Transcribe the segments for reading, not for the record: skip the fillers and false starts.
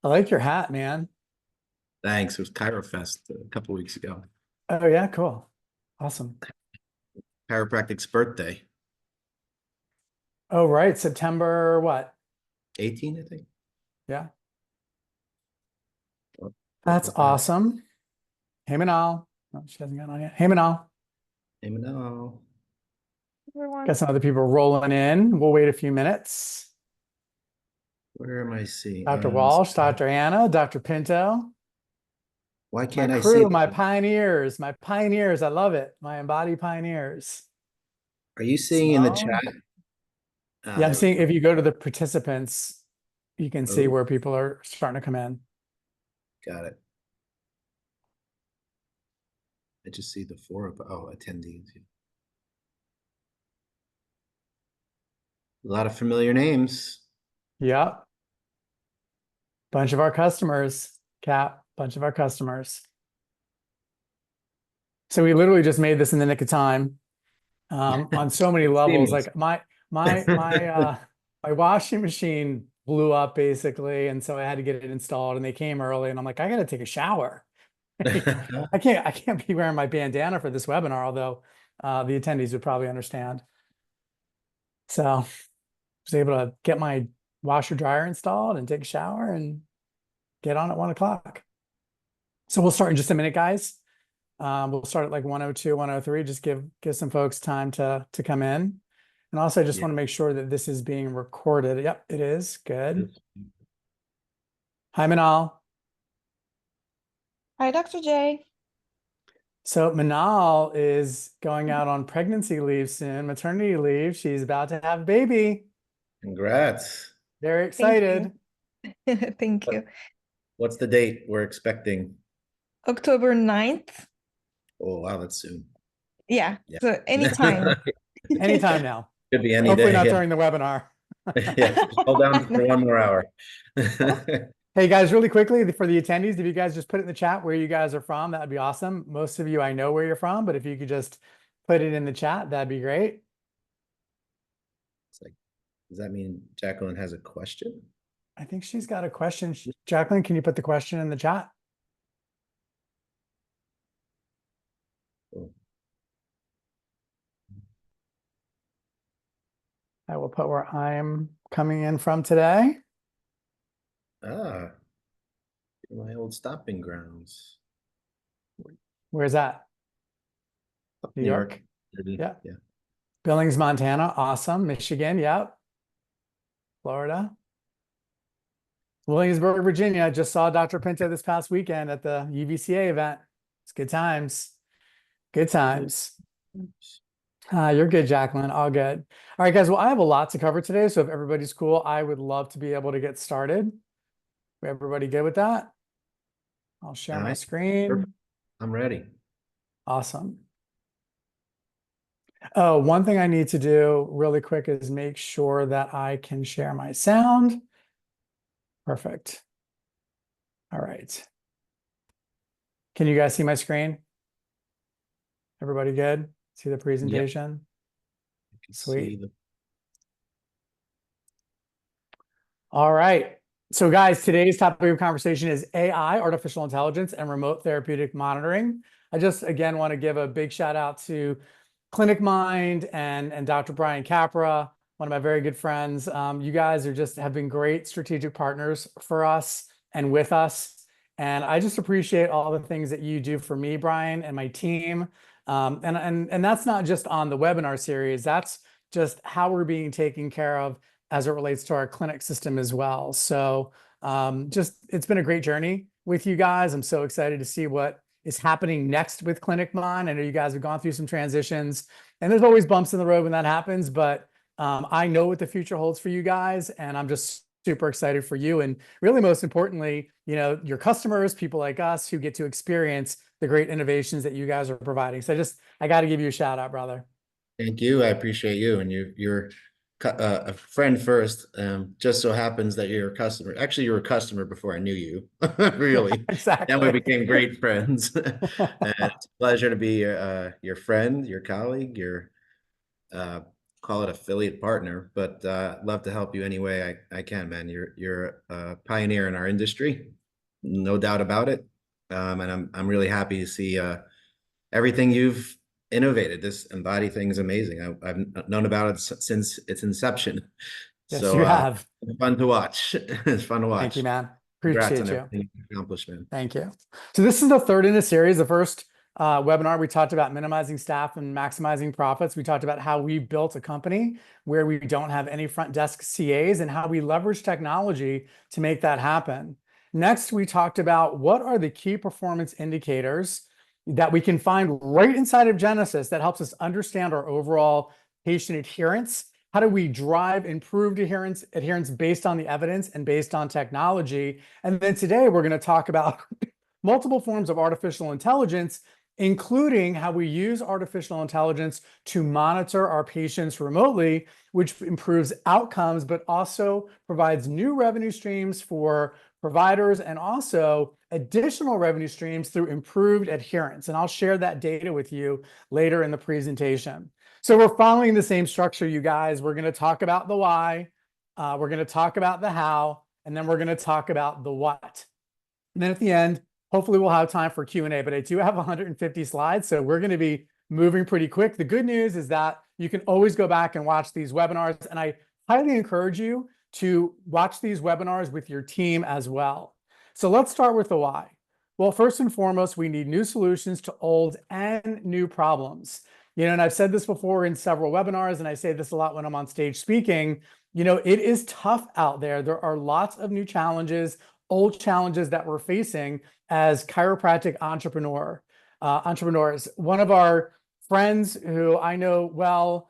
I like your hat, man. Thanks. It was ChiroFest a couple weeks ago. Oh yeah, cool. Awesome. Chiropractic's birthday, Oh, right. September what? 18, I think. Yeah. What, what That's was that? awesome. Hey Manal. Oh, she hasn't gotten on yet. Hey Manal. No. Got Everyone. some other people rolling in. We'll wait a few minutes. Where am I seeing? Dr. Walsh, Dr. Anna, Dr. Pinto, Why my can't I see crew, my that? pioneers, my pioneers. I love it. My embodied pioneers. Are you seeing in the So, chat? Ah, yeah, I'm there we seeing if go. you go to the participants, you can see Oh, where people are starting to come in. got it. I just see the attendees. A lot of familiar names. Yep. Bunch of our customers, Cap, bunch of our customers. So we literally just made this in the nick of time, on so many levels. Seamless. Like my washing machine blew up basically, and so I had to get it installed. And they came early, and I'm like, I gotta take a shower. I can't be wearing my bandana for this webinar, although the attendees would probably understand. So I was able to get my washer dryer installed and take a shower and get on at 1 o'clock. So we'll start in just a minute, guys. We'll start at like 102, 103. Just give some folks time to come in. And also, I just Yeah. want to make sure that this is being recorded. Yep, it is. Good. Hi, Manal. Hi, Dr. J. So Manal is going out on pregnancy leave soon, maternity leave. She's about to have a baby. Congrats. Very Thank you. excited. Thank you. What's the date we're expecting? October 9th. Oh, wow, that's soon. Yeah, Yeah. so anytime. Anytime now. Could be any Hopefully day. not Yeah. during the webinar. Yeah. Just hold down for one more hour. Hey guys, really quickly for the attendees, if you guys just put it in the chat where you guys are from, that would be awesome. Most of you I know where you're from, but if you could just put it in the chat, that'd be great. It's like, does that mean Jacqueline has a question? I think she's got a question. Jacqueline, can you put the question in the chat? Oh. I will put where I'm coming in from today. Ah, my old stomping grounds. Where's that? Up New New York. York? City. Yeah. Yeah. Billings, Montana. Awesome. Michigan. Yep. Florida. Williamsburg, Virginia. Just saw Dr. Pinto this past weekend at the UVCA event. It's good times. Good times. You're good, Jacqueline. All good. All right, guys. Well, I have a lot to cover today. So if everybody's cool, I would love to be able to get started. Everybody good with that? I'll share All my right. Perfect. screen. I'm ready. Awesome. Oh, one thing I need to do really quick is make sure that I can share my sound. Perfect. All right. Can you guys see my screen? Everybody good? See the Yep. presentation? You can see Sweet. the All right. So guys, today's topic of conversation is AI, artificial intelligence, and remote therapeutic monitoring. I just, again, want to give a big shout out to Clinic Mind and Dr. Brian Capra, one of my very good friends. You guys have been great strategic partners for us and with us. And I just appreciate all the things that you do for me, Brian, and my team. And that's not just on the webinar series. That's just how we're being taken care of as it relates to our clinic system as well. So just it's been a great journey with you guys. I'm so excited to see what is happening next with Clinic Mind. I know you guys have gone through some transitions, and there's always bumps in the road when that happens, but I know what the future holds for you guys, and I'm just super excited for you. And really, most importantly, your customers, people like us who get to experience the great innovations that you guys are providing. So I got to give you a shout out, brother. Thank you. I appreciate you, and you're a friend first. Just so happens that you're a customer. Actually, you were a customer before I knew you, really. Then we Exactly. became great friends. And it's a pleasure to be your friend, your colleague, your call it affiliate partner, but love to help you any way I can, man. You're a pioneer in our industry, no doubt about it. And I'm really happy to see everything you've innovated. This Embody thing is amazing. I've known about it since its inception. Yes, So you have. it's fun to watch. It's fun to watch. Thank you, man. Congrats Appreciate on you. everything you've accomplished, man. Thank you. So this is the third in a series. The first webinar, we talked about minimizing staff and maximizing profits. We talked about how we built a company where we don't have any front desk CAs and how we leverage technology to make that happen. Next, we talked about what are the key performance indicators that we can find right inside of Genesis that helps us understand our overall patient adherence. How do we drive improved adherence based on the evidence and based on technology? And then today we're going to talk about multiple forms of artificial intelligence, including how we use artificial intelligence to monitor our patients remotely, which improves outcomes, but also provides new revenue streams for providers and also additional revenue streams through improved adherence. And I'll share that data with you later in the presentation. So we're following the same structure, you guys. We're going to talk about the why, we're going to talk about the how, and then we're going to talk about the what. And then at the end, hopefully we'll have time for Q&A, but I do have 150 slides, so we're going to be moving pretty quick. The good news is that you can always go back and watch these webinars, and I highly encourage you to watch these webinars with your team as well. So let's start with the why. Well, first and foremost, we need new solutions to old and new problems. You know, and I've said this before in several webinars, and I say this a lot when I'm on stage speaking, you know, it is tough out there. There are lots of new challenges, old challenges that we're facing as chiropractic entrepreneurs. One of friends who I know well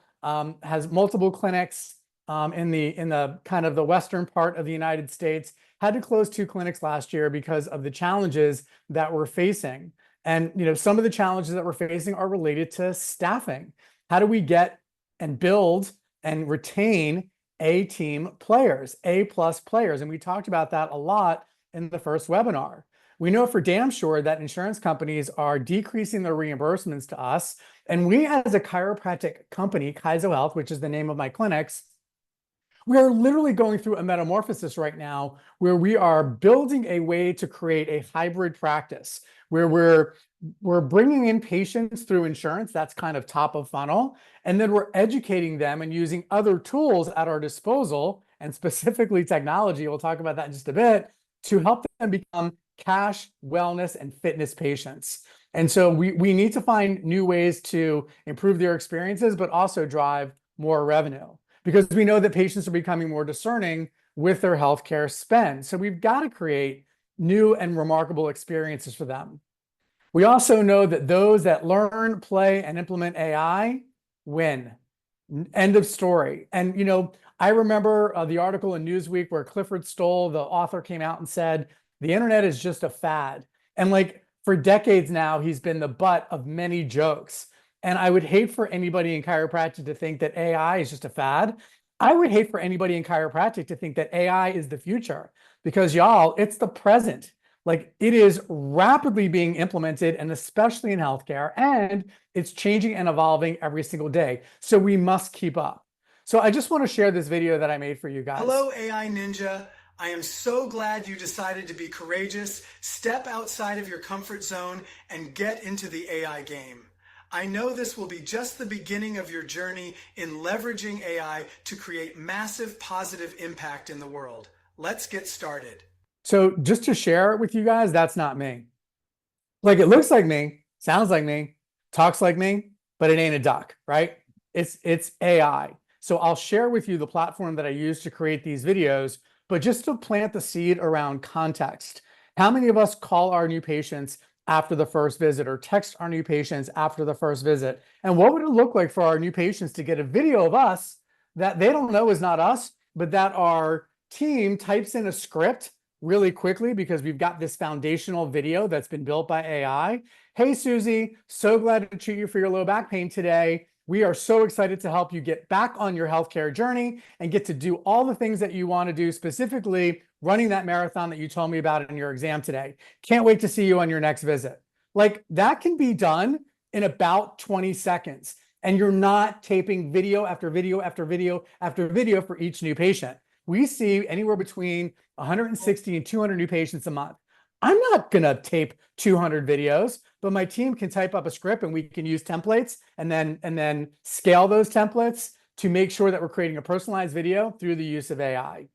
has multiple clinics in the kind of the western part of the United States, had to close 2 clinics last year because of the challenges that we're facing. And you know, some of the challenges that we're facing are related to staffing. How do we get and build and retain A-team players, A+ players? And we talked about that a lot in the first webinar. We know for damn sure that insurance companies are decreasing their reimbursements to us. And we as a chiropractic company, Kaizo Health, which is the name of my clinics, we are literally going through a metamorphosis right now where we are building a way to create a hybrid practice where we're bringing in patients through insurance. That's kind of top of funnel. And then we're educating them and using other tools at our disposal, and specifically technology, we'll talk about that in just a bit, to help them become cash, wellness, and fitness patients. And so we need to find new ways to improve their experiences, but also drive more revenue, because we know that patients are becoming more discerning with their healthcare spend. So we've got to create new and remarkable experiences for them. We also know that those that learn, play, and implement AI win. End of story. And, you know, I remember the article in Newsweek where Clifford Stoll, the author, came out and said, the internet is just a fad. And like for decades now, he's been the butt of many jokes. And I would hate for anybody in chiropractic to think that AI is just a fad. I would hate for anybody in chiropractic to think that AI is the future, because y'all, it's the present. Like, it is rapidly being implemented, and especially in healthcare, and it's changing and evolving every single day. So we must keep up. So I just want to share this video that I made for you guys. Hello, AI Ninja. I am so glad you decided to be courageous, step outside of your comfort zone, and get into the AI game. I know this will be just the beginning of your journey in leveraging AI to create massive positive impact in the world. Let's get started. So just to share it with you guys, that's not me. Like, it looks like me, sounds like me, talks like me, but it ain't a duck, right? It's AI. So I'll share with you the platform that I use to create these videos, but just to plant the seed around context. How many of us call our new patients after the first visit or text our new patients after the first visit? And what would it look like for our new patients to get a video of us that they don't know is not us, but that our team types in a script really quickly because we've got this foundational video that's been built by AI. Hey, Susie, so glad to treat you for your low back pain today. We are so excited to help you get back on your healthcare journey and get to do all the things that you want to do, specifically running that marathon that you told me about in your exam today. Can't wait to see you on your next visit. Like, that can be done in about 20 seconds. and you're not taping video after video after video after video for each new patient. We see anywhere between 160 and 200 new patients a month. I'm not going to tape 200 videos, but my team can type up a script and we can use templates and then scale those templates to make sure that we're creating a personalized video through the use of AI.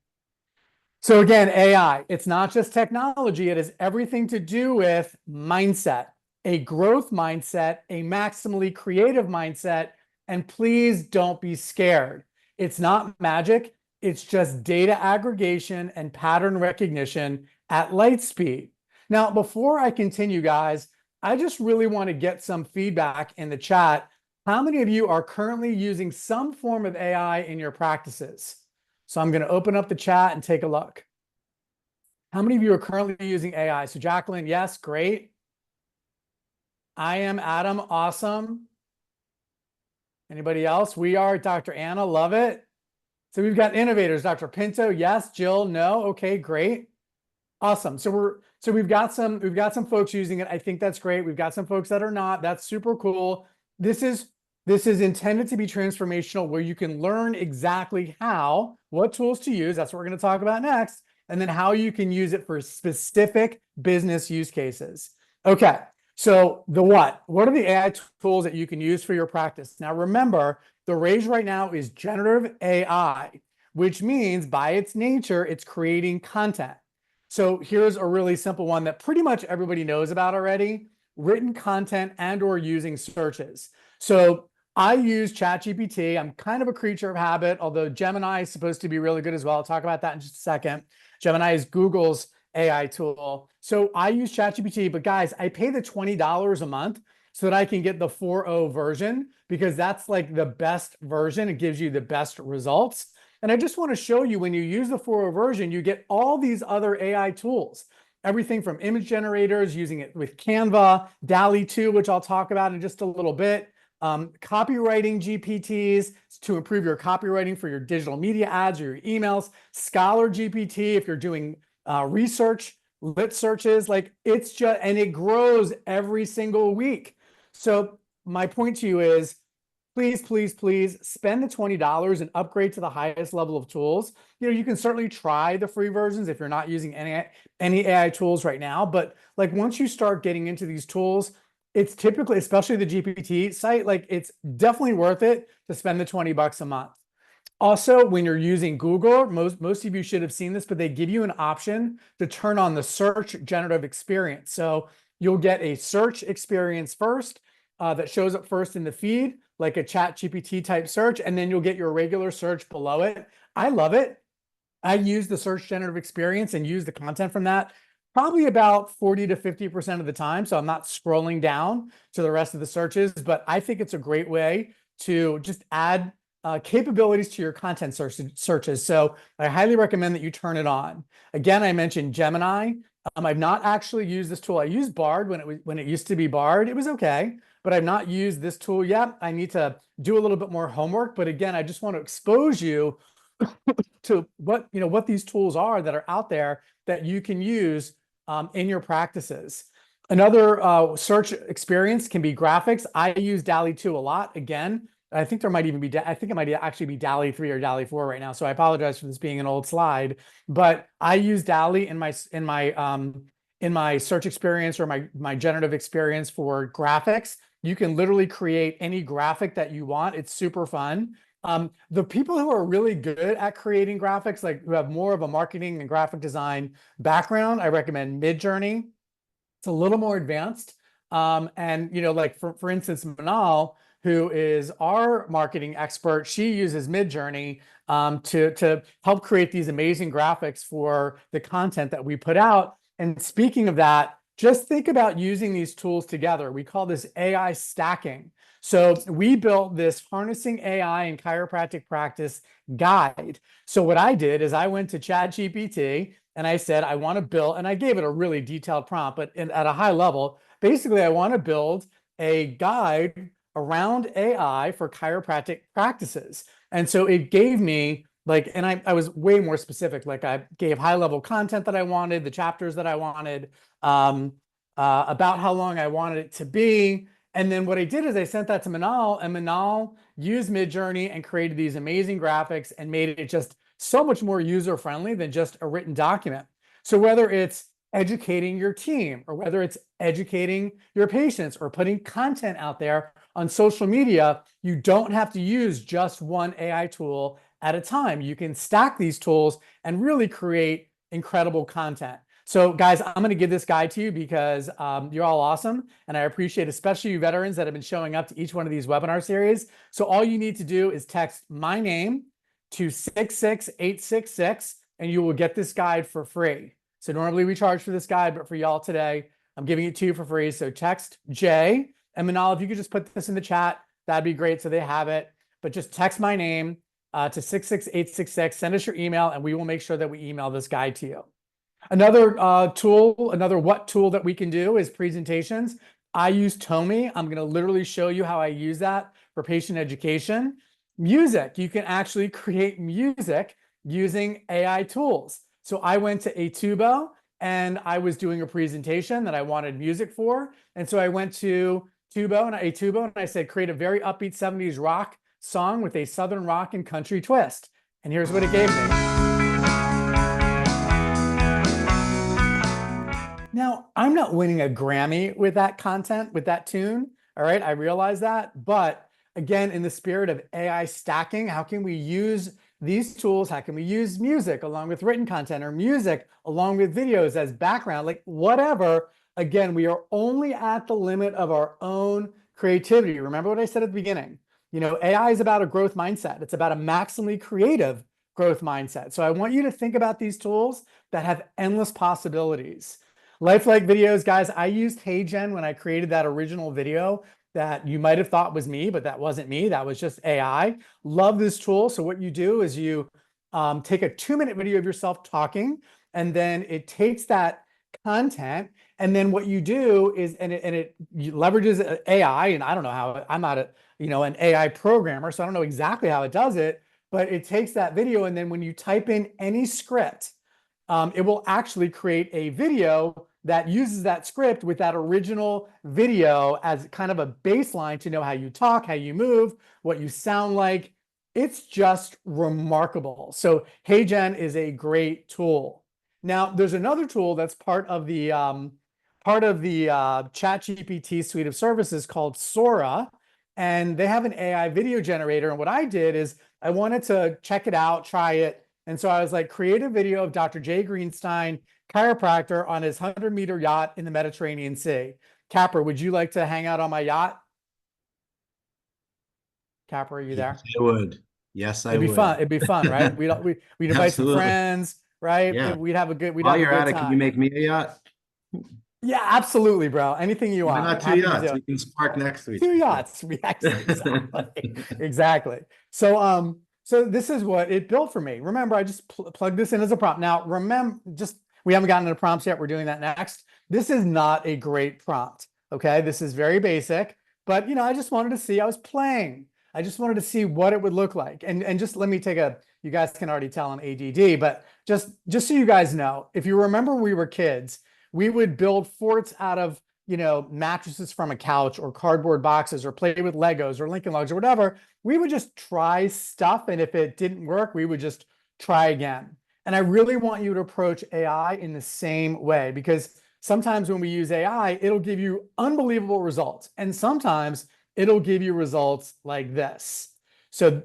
So again, AI, it's not just technology, it has everything to do with mindset, a growth mindset, a maximally creative mindset, and please don't be scared. It's not magic, it's just data aggregation and pattern recognition at light speed. Now, before I continue, guys, I just really want to get some feedback in the chat. How many of you are currently using some form of AI in your practices? So I'm going to open up the chat and take a look. How many of you are currently using AI? So Jacqueline, yes, great. I am Adam, awesome. Anybody else? We are Dr. Anna, love it. So we've got innovators, Dr. Pinto, yes. Jill, no. Okay, great. Awesome. So we've got some folks using it. I think that's great. We've got some folks that are not. That's super cool. This is intended to be transformational, where you can learn exactly what tools to use. That's what we're going to talk about next. And then how you can use it for specific business use cases. Okay. So what are the AI tools that you can use for your practice? Now, remember, the rage right now is generative AI, which means by its nature, it's creating content. So here's a really simple one that pretty much everybody knows about already: written content and or using searches. So I use ChatGPT. I'm kind of a creature of habit, although Gemini is supposed to be really good as well. I'll talk about that in just a second. Gemini is Google's AI tool. So I use ChatGPT, but guys, I pay the $20 a month so that I can get the 4.0 version, because that's like the best version. It gives you the best results. And I just want to show you, when you use the 4.0 version, you get all these other AI tools, everything from image generators, using it with Canva, DALL-E 2, which I'll talk about in just a little bit, copywriting GPTs to improve your copywriting for your digital media ads or your emails, Scholar GPT if you're doing research, lit searches. Like, it's just, and it grows every single week. So my point to you is, please, please, please spend the $20 and upgrade to the highest level of tools. You know, you can certainly try the free versions if you're not using any AI tools right now. But like, once you start getting into these tools, it's typically, especially the GPT site, like, it's definitely worth it to spend the $20 a month. Also, when you're using Google, most of you should have seen this, but they give you an option to turn on the search generative experience. So you'll get a search experience first that shows up first in the feed, like a ChatGPT type search, and then you'll get your regular search below it. I love it. I use the search generative experience and use the content from that probably about 40 to 50% of the time. So I'm not scrolling down to the rest of the searches, but I think it's a great way to just add capabilities to your content searches. So I highly recommend that you turn it on. Again, I mentioned Gemini. I've not actually used this tool. I used Bard when it used to be Bard. It was okay, but I've not used this tool yet. I need to do a little bit more homework. But again, I just want to expose you to what these tools are that are out there that you can use in your practices. Another search experience can be graphics. I use DALL-E 2 a lot. Again, I think there might even be, I think it might actually be DALL-E 3 or DALL-E 4 right now. So I apologize for this being an old slide, but I use DALL-E in my search experience or my generative experience for graphics. You can literally create any graphic that you want. It's super fun. The people who are really good at creating graphics, like who have more of a marketing and graphic design background, I recommend Midjourney. It's a little more advanced. And like for instance, Manal, who is our marketing expert, she uses Midjourney to help create these amazing graphics for the content that we put out. And speaking of that, just think about using these tools together. We call this AI stacking. So we built this harnessing AI in chiropractic practice guide. So what I did is I went to ChatGPT and I said, I want to build, and I gave it a really detailed prompt, but at a high level, basically I want to build a guide around AI for chiropractic practices. And so it gave me and I was way more specific. Like, I gave high level content that I wanted, the chapters that I wanted, about how long I wanted it to be. And then what I did is I sent that to Manal, and Manal used Midjourney and created these amazing graphics and made it just so much more user-friendly than just a written document. So whether it's educating your team, or whether it's educating your patients, or putting content out there on social media, you don't have to use just one AI tool at a time. You can stack these tools and really create incredible content. So guys, I'm going to give this guide to you because you're all awesome. And I appreciate especially you veterans that have been showing up to each one of these webinar series. So all you need to do is text my name to 66866 and you will get this guide for free. So normally we charge for this guide, but for y'all today, I'm giving it to you for free. So text J, and Manal, if you could just put this in the chat, that'd be great so they have it. But just text my name to 66866, send us your email, and we will make sure that we email this guide to you. Another tool, another what tool that we can do is presentations. I use Tomy. I'm going to literally show you how I use that for patient education. Music, you can actually create music using AI tools. So I went to Atubo and I was doing a presentation that I wanted music for. And so I went to Atubo and I said, create a very upbeat 70s rock song with a Southern rock and country twist. And here's what it gave me. Now, I'm not winning a Grammy with that content, with that tune. All right, I realize that. But again, in the spirit of AI stacking, how can we use these tools? How can we use music along with written content, or music along with videos as background, like whatever? Again, we are only at the limit of our own creativity. Remember what I said at the beginning? You know, AI is about a growth mindset. It's about a maximally creative growth mindset. So I want you to think about these tools that have endless possibilities. Lifelike videos, guys, I used HeyGen when I created that original video that you might have thought was me, but that wasn't me. That was just AI. Love this tool. So what you do is you take a 2-minute video of yourself talking, and then it takes that content, and then what you do is, it leverages AI, and I don't know how, I'm not an AI programmer, so I don't know exactly how it does it, but it takes that video, and then when you type in any script, it will actually create a video that uses that script with that original video as kind of a baseline to know how you talk, how you move, what you sound like. It's just remarkable. So HeyGen is a great tool. Now, there's another tool that's part of the ChatGPT suite of services called Sora, and they have an AI video generator. And what I did is I wanted to check it out, try it. And so I was like, create a video of Dr. Jay Greenstein, chiropractor, on his 100-meter yacht in the Mediterranean Sea. Capper, would you like to hang out on my yacht? Capper, are you there? Yes, I would. Yes, I It'd be would. fun. It'd be fun, right? We'd invite some Absolutely. friends, right? Yeah. We'd have a good While you're at it, time. can you make me a yacht? Yeah, absolutely, bro. Anything you Why want. not 2 Happy to yachts? do We it. can spark next to each 2 other. yachts. We actually, exactly. So, so this is what it built for me. Remember, I just plugged this in as a prompt. Now, remember, we haven't gotten into prompts yet. We're doing that next. This is not a great prompt. Okay, this is very basic, but I just wanted to see. I was playing. I just wanted to see what it would look like. And just let me take you guys can already tell I'm ADD, but just so you guys know, if you remember when we were kids, we would build forts out of, mattresses from a couch or cardboard boxes, or play with Legos or Lincoln Logs or whatever. We would just try stuff. And if it didn't work, we would just try again. And I really want you to approach AI in the same way, because sometimes when we use AI, it'll give you unbelievable results. And sometimes it'll give you results like this. So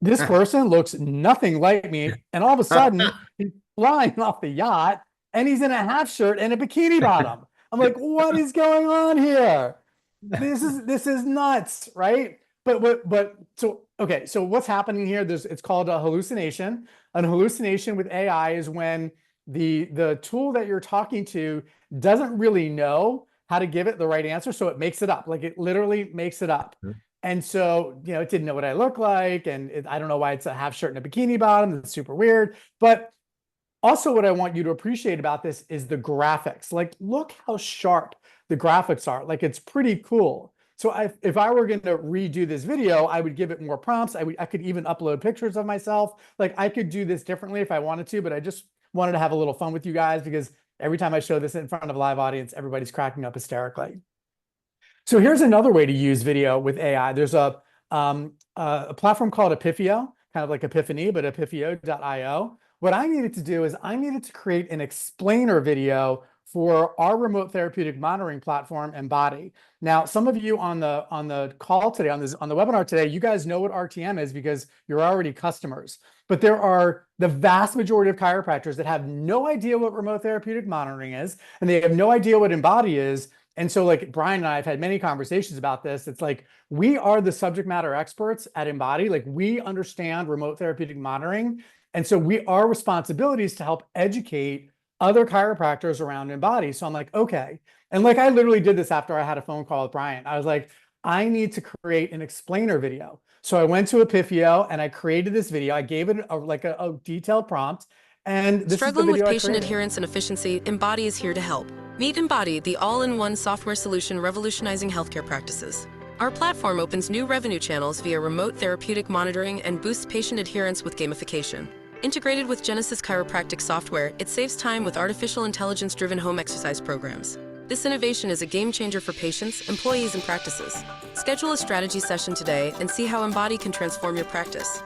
this person looks nothing like me. And all of a sudden he's flying off the yacht and he's in a half shirt and a bikini bottom. I'm like, what is going on here? This is nuts, right? Okay, so what's happening here? It's called a hallucination. An hallucination with AI is when the tool that you're talking to doesn't really know how to give it the right answer, so it makes it up. Like, it literally makes it up. And so, it didn't know what I look like, and I don't know why it's a half shirt and a bikini bottom. It's super weird. But also, what I want you to appreciate about this is the graphics. Like, look how sharp the graphics are. Like, it's pretty cool. So if I were going to redo this video, I would give it more prompts. I could even upload pictures of myself. Like, I could do this differently if I wanted to, but I just wanted to have a little fun with you guys, because every time I show this in front of a live audience, everybody's cracking up hysterically. So here's another way to use video with AI. There's a platform called Epiphio, kind of like Epiphany, but epiphio.io. What I needed to do is I needed to create an explainer video for our remote therapeutic monitoring platform, Embody. Now, some of you on the call today, on the webinar today, you guys know what RTM is because you're already customers. But there are the vast majority of chiropractors that have no idea what remote therapeutic monitoring is, and they have no idea what Embody is. And so, like, Brian and I have had many conversations about this. It's like, we are the subject matter experts at Embody. Like, we understand remote therapeutic monitoring. And so our responsibility is to help educate other chiropractors around Embody. So I'm like, okay. And like, I literally did this after I had a phone call with Brian. I was like, I need to create an explainer video. So I went to Epiphio and I created this video. I gave it a detailed prompt. And this Struggling is the with video patient I created. adherence and efficiency, Embody is here to help. Meet Embody, the all-in-one software solution revolutionizing healthcare practices. Our platform opens new revenue channels via remote therapeutic monitoring and boosts patient adherence with gamification. Integrated with Genesis Chiropractic software, it saves time with artificial intelligence-driven home exercise programs. This innovation is a game changer for patients, employees, and practices. Schedule a strategy session today and see how Embody can transform your practice.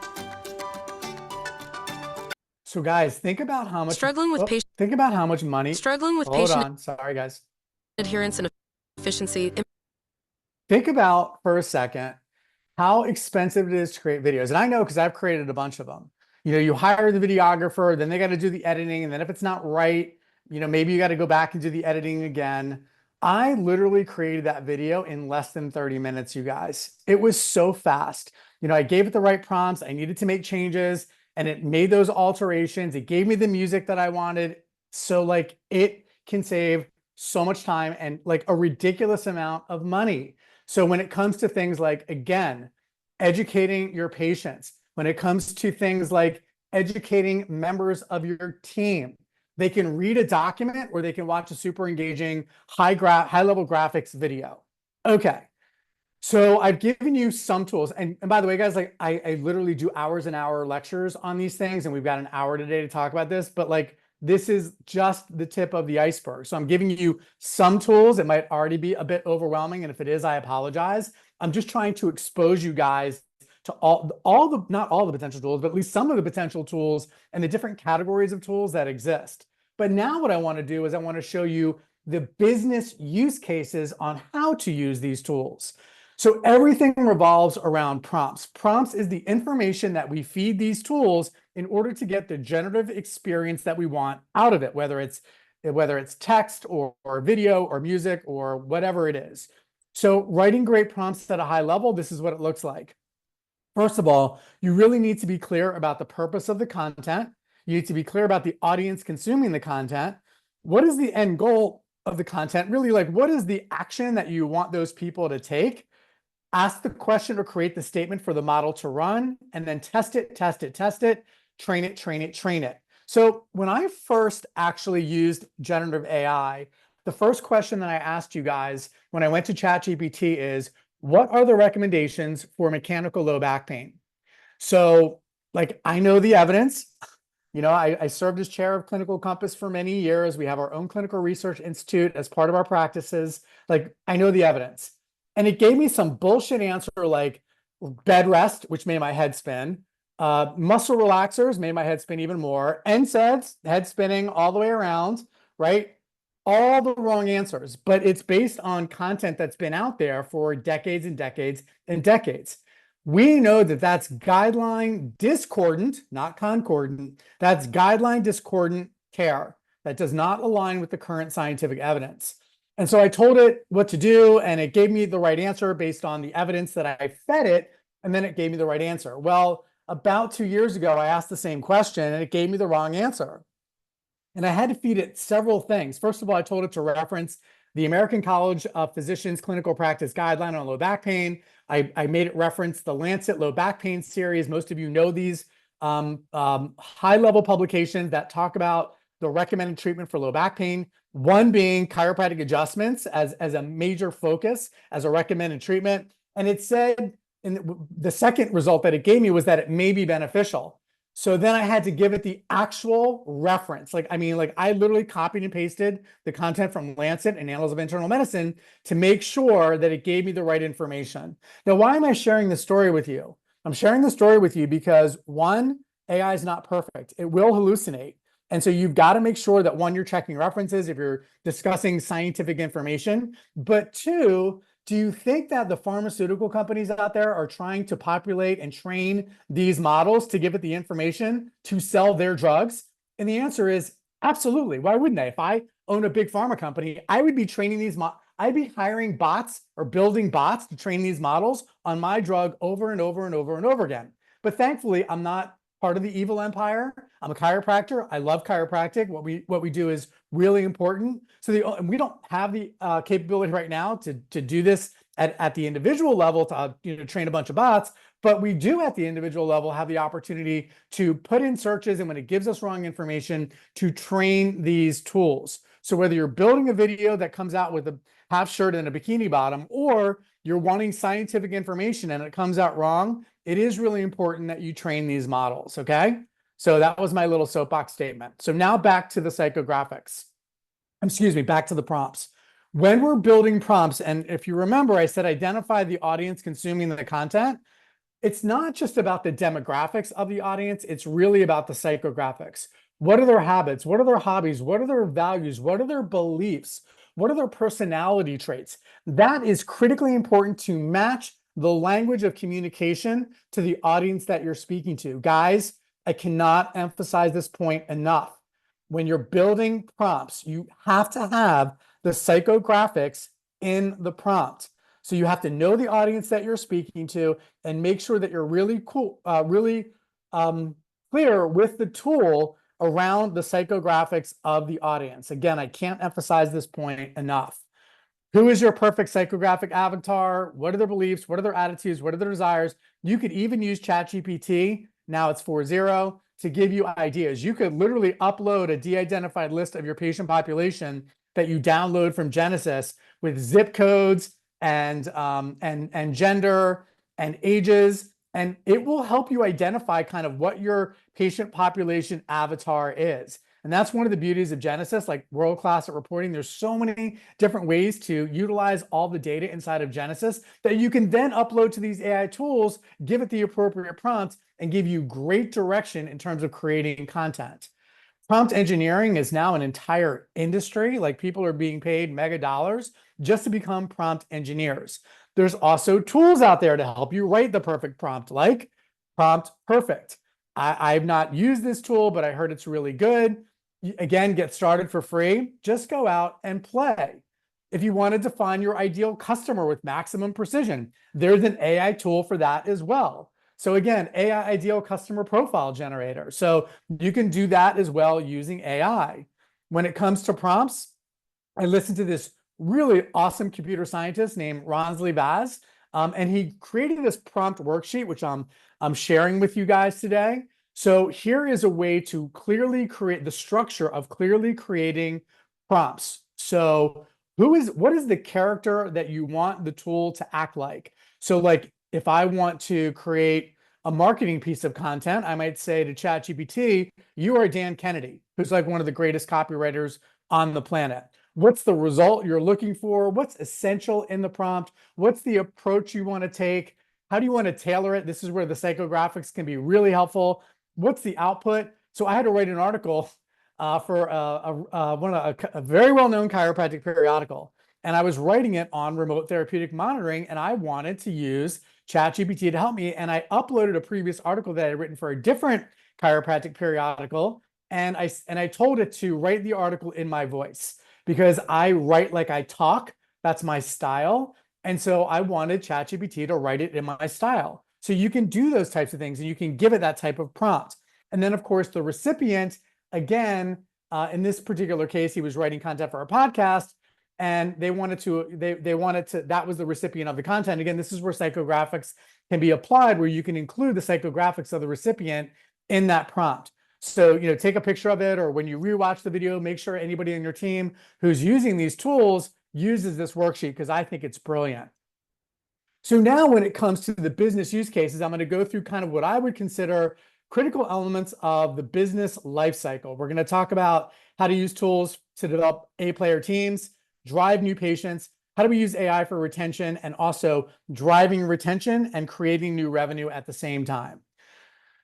So guys, think about how much Struggling with patient think about how much money. Struggling with Hold patient on. Sorry, guys. adherence and efficiency. Think about for a second how expensive it is to create videos. And I know because I've created a bunch of them. You know, you hire the videographer, then they got to do the editing. And then if it's not right, you know, maybe you got to go back and do the editing again. I literally created that video in less than 30 minutes, you guys. It was so fast. You know, I gave it the right prompts. I needed to make changes and it made those alterations. It gave me the music that I wanted. So like, it can save so much time and like a ridiculous amount of money. So when it comes to things like, again, educating your patients, when it comes to things like educating members of your team, they can read a document or they can watch a super engaging high-level graphics video. Okay. So I've given you some tools. And by the way, guys, like I literally do hours and hour lectures on these things. And we've got an hour today to talk about this, but like, this is just the tip of the iceberg. So I'm giving you some tools. It might already be a bit overwhelming. And if it is, I apologize. I'm just trying to expose you guys to not all the potential tools, but at least some of the potential tools and the different categories of tools that exist. But now what I want to do is I want to show you the business use cases on how to use these tools. So everything revolves around prompts. Prompts is the information that we feed these tools in order to get the generative experience that we want out of it, whether it's text or video or music or whatever it is. So writing great prompts at a high level, this is what it looks like. First of all, you really need to be clear about the purpose of the content. You need to be clear about the audience consuming the content. What is the end goal of the content? Really, like, what is the action that you want those people to take? Ask the question or create the statement for the model to run, and then test it, train it. So when I first actually used generative AI, the first question that I asked you guys when I went to ChatGPT is, what are the recommendations for mechanical low back pain? So like, I know the evidence. You know, I served as chair of Clinical Compass for many years. We have our own clinical research institute as part of our practices. Like, I know the evidence. And it gave me some bullshit answer like bed rest, which made my head spin. Muscle relaxers made my head spin even more. NSAIDs, head spinning all the way around, right? All the wrong answers, but it's based on content that's been out there for decades and decades and decades. We know that that's guideline discordant, not concordant. That's guideline discordant care that does not align with the current scientific evidence. And so I told it what to do, and it gave me the right answer based on the evidence that I fed it, and then it gave me the right answer. Well, about 2 years ago, I asked the same question, and it gave me the wrong answer. And I had to feed it several things. First of all, I told it to reference the American College of Physicians Clinical Practice Guideline on Low Back Pain. I made it reference the Lancet Low Back Pain series. Most of you know these high-level publications that talk about the recommended treatment for low back pain, one being chiropractic adjustments as a major focus, as a recommended treatment. And it said, and the second result that it gave me was that it may be beneficial. So then I had to give it the actual reference. Like, I mean, like I literally copied and pasted the content from Lancet and Annals of Internal Medicine to make sure that it gave me the right information. Now, why am I sharing this story with you? I'm sharing the story with you because one, AI is not perfect. It will hallucinate. And so you've got to make sure that one, you're checking references if you're discussing scientific information, but two, do you think that the pharmaceutical companies out there are trying to populate and train these models to give it the information to sell their drugs? And the answer is absolutely. Why wouldn't they? If I own a big pharma company, I would be training these I'd be hiring bots or building bots to train these models on my drug over and over and over and over again. But thankfully, I'm not part of the evil empire. I'm a chiropractor. I love chiropractic. What we do is really important. So we don't have the capability right now to do this at the individual level to train a bunch of bots, but we do at the individual level have the opportunity to put in searches, and when it gives us wrong information, to train these tools. So whether you're building a video that comes out with a half shirt and a bikini bottom, or you're wanting scientific information and it comes out wrong, it is really important that you train these models, okay? So that was my little soapbox statement. So now back to the psychographics. Excuse me, back to the prompts. When we're building prompts, and if you remember, I said identify the audience consuming the content. It's not just about the demographics of the audience, it's really about the psychographics. What are their habits? What are their hobbies? What are their values? What are their beliefs? What are their personality traits? That is critically important to match the language of communication to the audience that you're speaking to. Guys, I cannot emphasize this point enough. When you're building prompts, you have to have the psychographics in the prompt. So you have to know the audience that you're speaking to and make sure that you're really clear with the tool around the psychographics of the audience. Again, I can't emphasize this point enough. Who is your perfect psychographic avatar? What are their beliefs? What are their attitudes? What are their desires? You could even use ChatGPT, now it's 4.0, to give you ideas. You could literally upload a de-identified list of your patient population that you download from Genesis with zip codes and gender and ages, and it will help you identify kind of what your patient population avatar is. And that's one of the beauties of Genesis, like world-class at reporting. There's so many different ways to utilize all the data inside of Genesis that you can then upload to these AI tools, give it the appropriate prompts, and give you great direction in terms of creating content. Prompt engineering is now an entire industry. Like, people are being paid mega dollars just to become prompt engineers. There's also tools out there to help you write the perfect prompt, like Prompt Perfect. I've not used this tool, but I heard it's really good. Again, get started for free. Just go out and play. If you want to define your ideal customer with maximum precision, there's an AI tool for that as well. So again, AI ideal customer profile generator. So you can do that as well using AI. When it comes to prompts, I listened to this really awesome computer scientist named Ronsley Vaz, and he created this prompt worksheet, which I'm sharing with you guys today. So here is a way to clearly create the structure of clearly creating prompts. So what is the character that you want the tool to act like? So like, if I want to create a marketing piece of content, I might say to ChatGPT, you are Dan Kennedy, who's like one of the greatest copywriters on the planet. What's the result you're looking for? What's essential in the prompt? What's the approach you want to take? How do you want to tailor it? This is where the psychographics can be really helpful. What's the output? So I had to write an article for a very well-known chiropractic periodical, and I was writing it on remote therapeutic monitoring, and I wanted to use ChatGPT to help me, and I uploaded a previous article that I had written for a different chiropractic periodical, and I told it to write the article in my voice, because I write like I talk. That's my style. And so I wanted ChatGPT to write it in my style. So you can do those types of things, and you can give it that type of prompt. And then, of course, the recipient, again, in this particular case, he was writing content for a podcast, and they wanted to, that was the recipient of the content. Again, this is where psychographics can be applied, where you can include the psychographics of the recipient in that prompt. So, take a picture of it, or when you rewatch the video, make sure anybody on your team who's using these tools uses this worksheet, because I think it's brilliant. So now when it comes to the business use cases, I'm going to go through kind of what I would consider critical elements of the business life cycle. We're going to talk about how to use tools to develop A-player teams, drive new patients, how do we use AI for retention, and also driving retention and creating new revenue at the same time.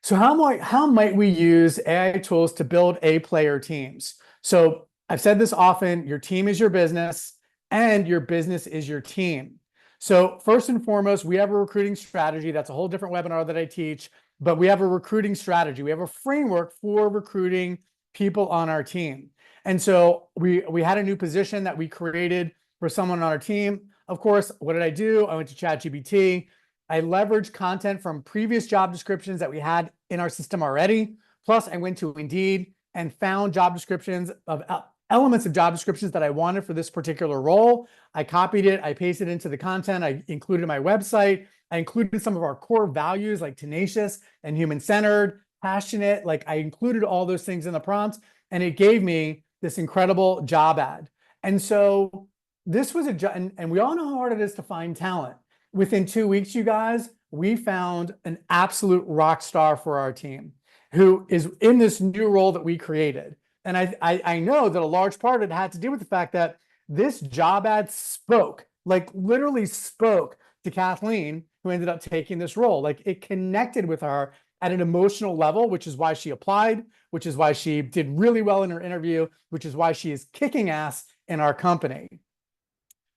So how might we use AI tools to build A-player teams? So I've said this often, your team is your business and your business is your team. So first and foremost, we have a recruiting strategy. That's a whole different webinar that I teach, but we have a recruiting strategy. We have a framework for recruiting people on our team. And so we had a new position that we created for someone on our team. Of course, what did I do? I went to ChatGPT. I leveraged content from previous job descriptions that we had in our system already. Plus, I went to Indeed and found job descriptions of elements of job descriptions that I wanted for this particular role. I copied it, I pasted it into the content, I included my website, I included some of our core values like tenacious and human-centered, passionate, like I included all those things in the prompt, and it gave me this incredible job ad. And so this was and we all know how hard it is to find talent. Within 2 weeks, you guys, we found an absolute rock star for our team who is in this new role that we created. And I know that a large part of it had to do with the fact that this job ad spoke, like literally spoke to Kathleen, who ended up taking this role. Like it connected with her at an emotional level, which is why she applied, which is why she did really well in her interview, which is why she is kicking ass in our company.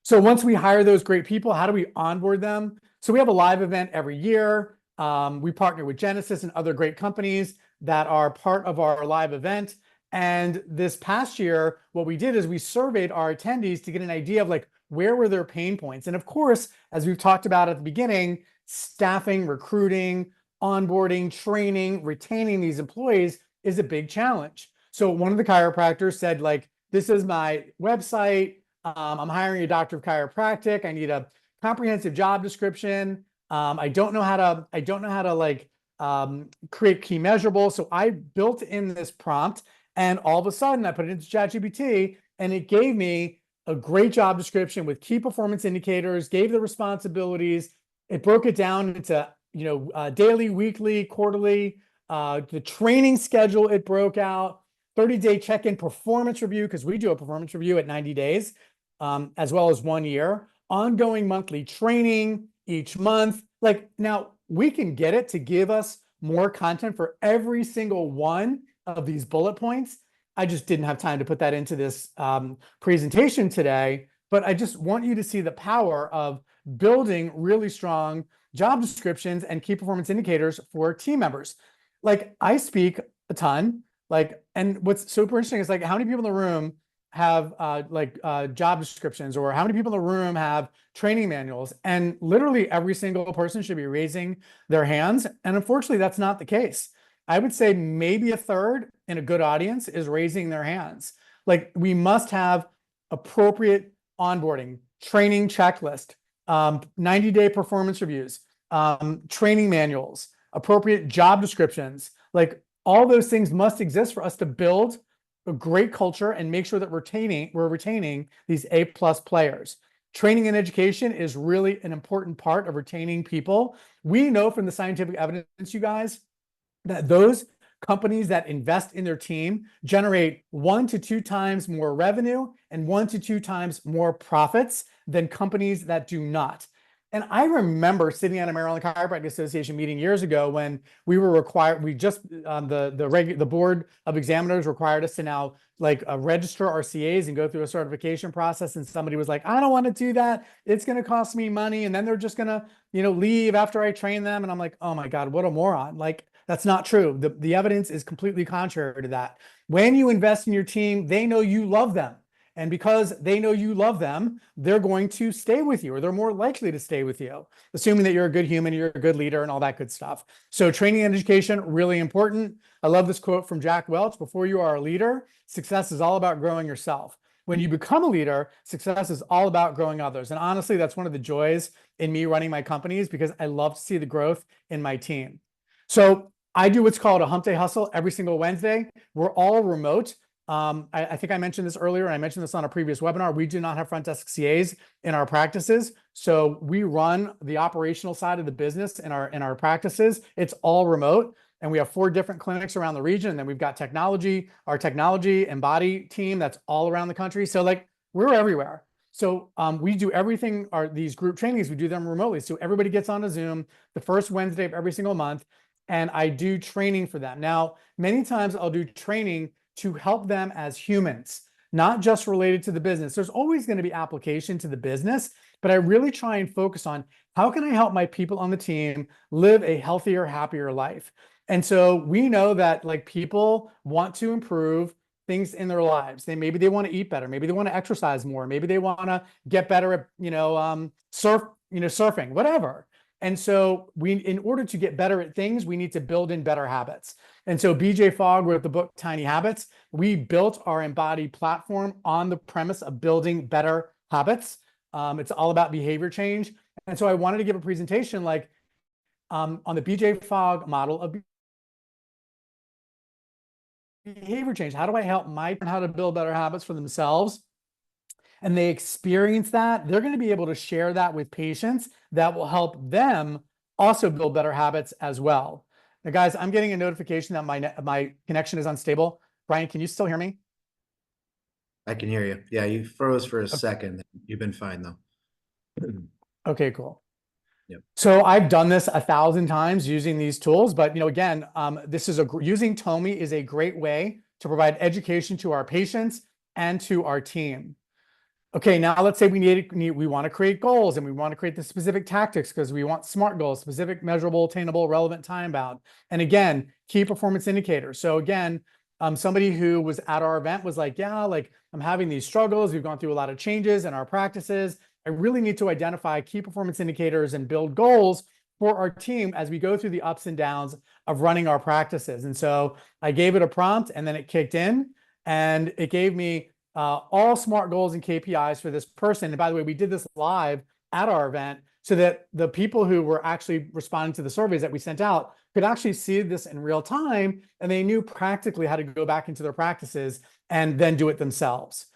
So once we hire those great people, how do we onboard them? So we have a live event every year. We partner with Genesis and other great companies that are part of our live event. And this past year, what we did is we surveyed our attendees to get an idea of like, where were their pain points? And of course, as we've talked about at the beginning, staffing, recruiting, onboarding, training, retaining these employees is a big challenge. So one of the chiropractors said, like, this is my website. I'm hiring a doctor of chiropractic. I need a comprehensive job description. I don't know how to like create key measurables. So I built in this prompt, and all of a sudden I put it into ChatGPT, and it gave me a great job description with key performance indicators, gave the responsibilities. It broke it down into daily, weekly, quarterly, the training schedule it broke out, 30-day check-in performance review, because we do a performance review at 90 days, as well as 1 year, ongoing monthly training each month. Like now we can get it to give us more content for every single one of these bullet points. I just didn't have time to put that into this presentation today, but I just want you to see the power of building really strong job descriptions and key performance indicators for team members. Like I speak a ton, and what's super interesting is like how many people in the room have job descriptions, or how many people in the room have training manuals? And literally every single person should be raising their hands. And unfortunately, that's not the case. I would say maybe a third in a good audience is raising their hands. Like we must have appropriate onboarding, training checklist, 90-day performance reviews, training manuals, appropriate job descriptions. Like all those things must exist for us to build a great culture and make sure that we're retaining these A+ players. Training and education is really an important part of retaining people. We know from the scientific evidence, you guys, that those companies that invest in their team generate 1 to 2 times more revenue and 1 to 2 times more profits than companies that do not. And I remember sitting at a Maryland Chiropractic Association meeting years ago when we were required, the board of examiners required us to now register our CAs and go through a certification process. And somebody was like, I don't want to do that. It's going to cost me money. And then they're just going to, leave after I train them. And I'm like, oh my God, what a moron. Like, that's not true. The evidence is completely contrary to that. When you invest in your team, they know you love them. And because they know you love them, they're going to stay with you, or they're more likely to stay with you, assuming that you're a good human, you're a good leader, and all that good stuff. So training and education, really important. I love this quote from Jack Welch: before you are a leader, success is all about growing yourself. When you become a leader, success is all about growing others. And honestly, that's one of the joys in me running my companies, because I love to see the growth in my team. So I do what's called a hump day hustle every single Wednesday. We're all remote. I think I mentioned this earlier, and I mentioned this on a previous webinar. We do not have front desk CAs in our practices. So we run the operational side of the business in our practices. It's all remote. and we have 4 different clinics around the region. And then we've got technology, our technology and body team that's all around the country. So like we're everywhere. So we do everything, these group trainings, we do them remotely. So everybody gets on a Zoom the first Wednesday of every single month, and I do training for them. Now, many times I'll do training to help them as humans, not just related to the business. There's always going to be application to the business, but I really try and focus on how can I help my people on the team live a healthier, happier life. And so we know that like people want to improve things in their lives. Maybe they want to eat better. Maybe they want to exercise more. Maybe they want to get better at, surfing, whatever. And so in order to get better at things, we need to build in better habits. And so BJ Fogg wrote the book, Tiny Habits. We built our Embody platform on the premise of building better habits. It's all about behavior change. And so I wanted to give a presentation like on the BJ Fogg model of behavior change. How do I help how to build better habits for themselves? And they experience that, they're going to be able to share that with patients that will help them also build better habits as well. Now, guys, I'm getting a notification that my connection is unstable. Brian, can you still hear me? I can hear you. Yeah, you froze for a second. You've been fine though. Okay, cool. Yep. So I've done this 1,000 times using these tools, but again, using Tomi is a great way to provide education to our patients and to our team. Okay, now let's say we want to create goals, and we want to create the specific tactics because we want SMART goals, specific, measurable, attainable, relevant, time bound. And again, key performance indicators. So again, somebody who was at our event was like, yeah, like I'm having these struggles. We've gone through a lot of changes in our practices. I really need to identify key performance indicators and build goals for our team as we go through the ups and downs of running our practices. And so I gave it a prompt, and then it kicked in, and it gave me all SMART goals and KPIs for this person. And by the way, we did this live at our event so that the people who were actually responding to the surveys that we sent out could actually see this in real time, and they knew practically how to go back into their practices and then do it themselves.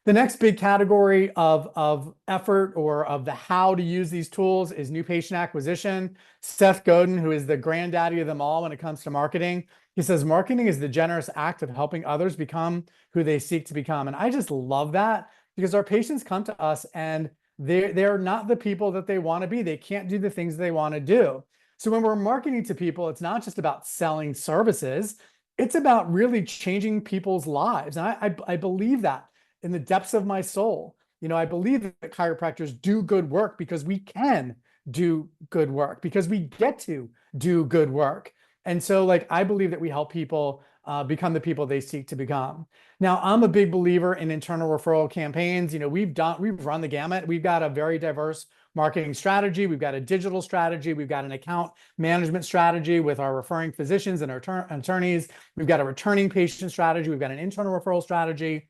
The next big category of effort, or of the how to use these tools, is new patient acquisition. Seth Godin, who is the granddaddy of them all when it comes to marketing, he says, marketing is the generous act of helping others become who they seek to become. And I just love that, because our patients come to us and they're not the people that they want to be. They can't do the things they want to do. So when we're marketing to people, it's not just about selling services. It's about really changing people's lives. And I believe that in the depths of my soul. I believe that chiropractors do good work because we can do good work, because we get to do good work. And so like, I believe that we help people become the people they seek to become. Now, I'm a big believer in internal referral campaigns. We've run the gamut. We've got a very diverse marketing strategy. We've got a digital strategy. We've got an account management strategy with our referring physicians and our attorneys. We've got a returning patient strategy. We've got an internal referral strategy.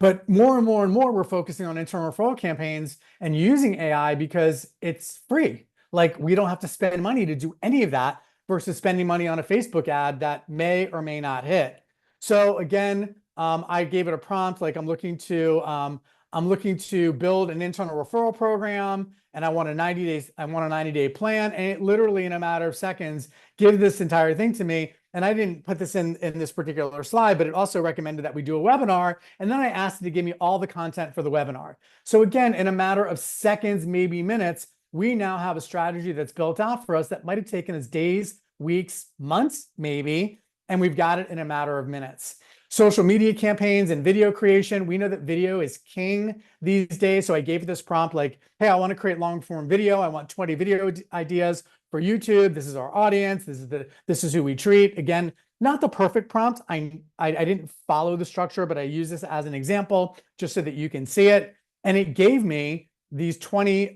But more and more and more, we're focusing on internal referral campaigns and using AI because it's free. Like, we don't have to spend money to do any of that, versus spending money on a Facebook ad that may or may not hit. So again, I gave it a prompt, like I'm looking to build an internal referral program, and I want a 90-day plan. And it literally, in a matter of seconds, give this entire thing to me. And I didn't put this in this particular slide, but it also recommended that we do a webinar. And then I asked it to give me all the content for the webinar. So again, in a matter of seconds, maybe minutes, we now have a strategy that's built out for us that might have taken us days, weeks, months, maybe, and we've got it in a matter of minutes. Social media campaigns and video creation. We know that video is king these days. So I gave it this prompt like, hey, I want to create long form video. I want 20 video ideas for YouTube. This is our audience. This is who we treat. Again, not the perfect prompt. I didn't follow the structure, but I use this as an example just so that you can see it. And it gave me these 20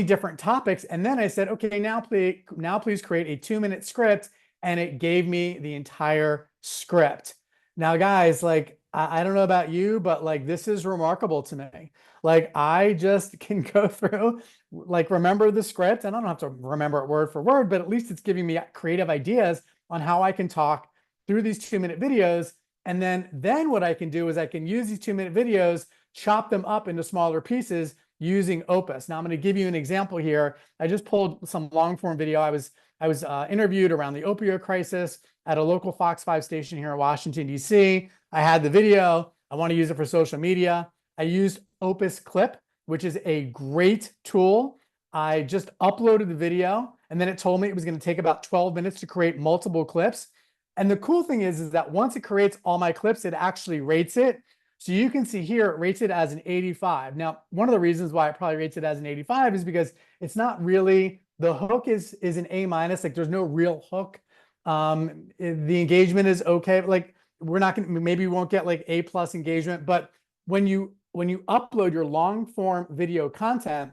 different topics. And then I said, okay, now please create a 2-minute script. And it gave me the entire script. Now, guys, like, I don't know about you, but like, this is remarkable to me. Like, I just can go through, like, remember the script, and I don't have to remember it word for word, but at least it's giving me creative ideas on how I can talk through these 2-minute videos. And then what I can do is I can use these 2-minute videos, chop them up into smaller pieces, using Opus. Now I'm going to give you an example here. I just pulled some long form video. I was interviewed around the opioid crisis at a local Fox 5 station here in Washington, D.C. I had the video. I want to use it for social media. I used Opus Clip, which is a great tool. I just uploaded the video, and then it told me it was going to take about 12 minutes to create multiple clips. And the cool thing is that once it creates all my clips, it actually rates it. So you can see here, it rates it as an 85. Now, one of the reasons why it probably rates it as an 85 is because it's not really, the hook is an A-, like there's no real hook. The engagement is okay. Like we're not going to, maybe we won't get like A+ engagement, but when you upload your long form video content,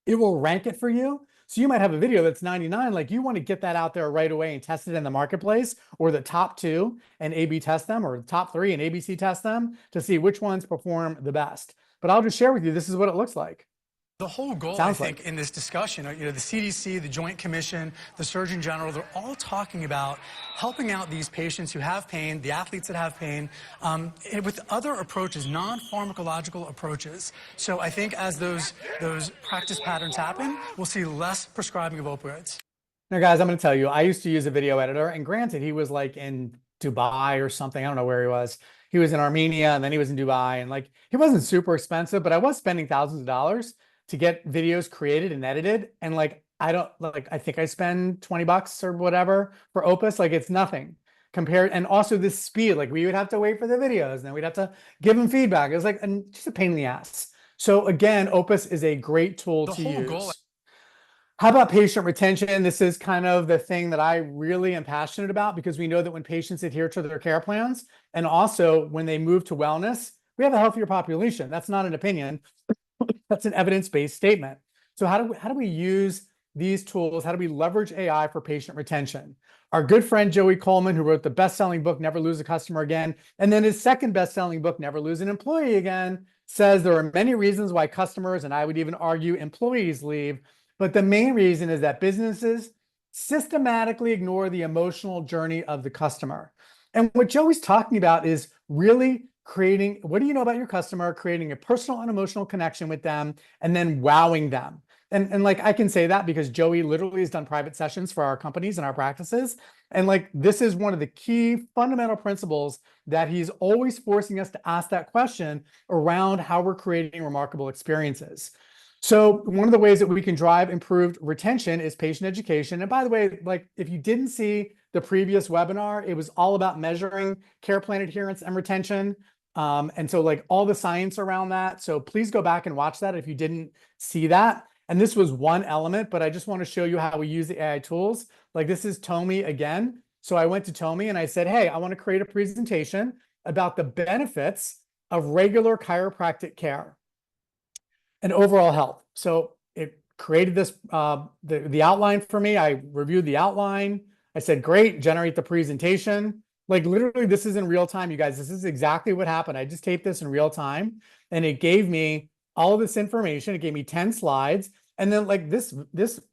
it will rank it for you. So you might have a video that's 99, like you want to get that out there right away and test it in the marketplace, or the top 2 and A/B test them, or the top 3 and ABC test them to see which ones perform the best. But I'll just share with you, this is what it looks like. The whole goal, I think, in this discussion, the CDC, the Joint Commission, the Surgeon General, they're all talking about helping out these patients who have pain, the athletes that have pain, with other approaches, non-pharmacological approaches. So I think as those practice patterns happen, we'll see less prescribing of opioids. Now, guys, I'm going to tell you, I used to use a video editor, and granted, he was like in Dubai or something. I don't know where he was. He was in Armenia, and then he was in Dubai, and like he wasn't super expensive, but I was spending thousands of dollars to get videos created and edited. And like, I think I spend $20 or whatever for Opus. Like it's nothing compared. And also this speed, like we would have to wait for the videos and then we'd have to give them feedback. It was like just a pain in the ass. So again, Opus is a great tool to use. How about patient retention? This is kind of the thing that I really am passionate about, because we know that when patients adhere to their care plans, and also when they move to wellness, we have a healthier population. That's not an opinion. That's an evidence-based statement. So how do we use these tools? How do we leverage AI for patient retention? Our good friend Joey Coleman, who wrote the best-selling book, Never Lose a Customer Again, and then his second best-selling book, Never Lose an Employee Again, says there are many reasons why customers, and I would even argue employees, leave. But the main reason is that businesses systematically ignore the emotional journey of the customer. And what Joey's talking about is really creating, what do you know about your customer, creating a personal and emotional connection with them, and then wowing them. And like, I can say that because Joey literally has done private sessions for our companies and our practices. And like, this is one of the key fundamental principles that he's always forcing us to ask that question around how we're creating remarkable experiences. So one of the ways that we can drive improved retention is patient education. And by the way, like if you didn't see the previous webinar, it was all about measuring care plan adherence and retention. And so like all the science around that. So please go back and watch that if you didn't see that. And this was one element, but I just want to show you how we use the AI tools. Like this is Tomi again. So I went to Tomi and I said, hey, I want to create a presentation about the benefits of regular chiropractic care and overall health. So it created this, the outline for me. I reviewed the outline. I said, great, generate the presentation. Like literally, this is in real time, you guys. This is exactly what happened. I just taped this in real time, and it gave me all of this information. It gave me 10 slides. And then like this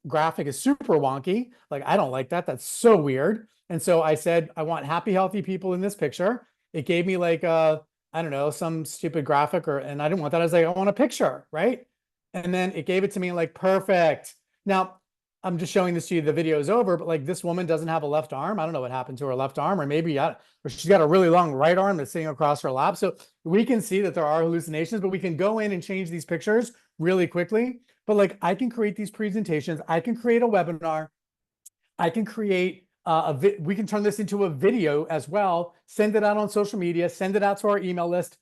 graphic is super wonky. Like, I don't like that. That's so weird. And so I said, I want happy, healthy people in this picture. It gave me like, I don't know, some stupid graphic, and I didn't want that. I was like, I want a picture, right? And then it gave it to me like, perfect. Now, I'm just showing this to you, the video is over, but like this woman doesn't have a left arm. I don't know what happened to her left arm, or maybe or she's got a really long right arm that's sitting across her lap. So we can see that there are hallucinations, but we can go in and change these pictures really quickly. But like, I can create these presentations. I can create a webinar. I can create we can turn this into a video as well, send it out on social media, send it out to our email list,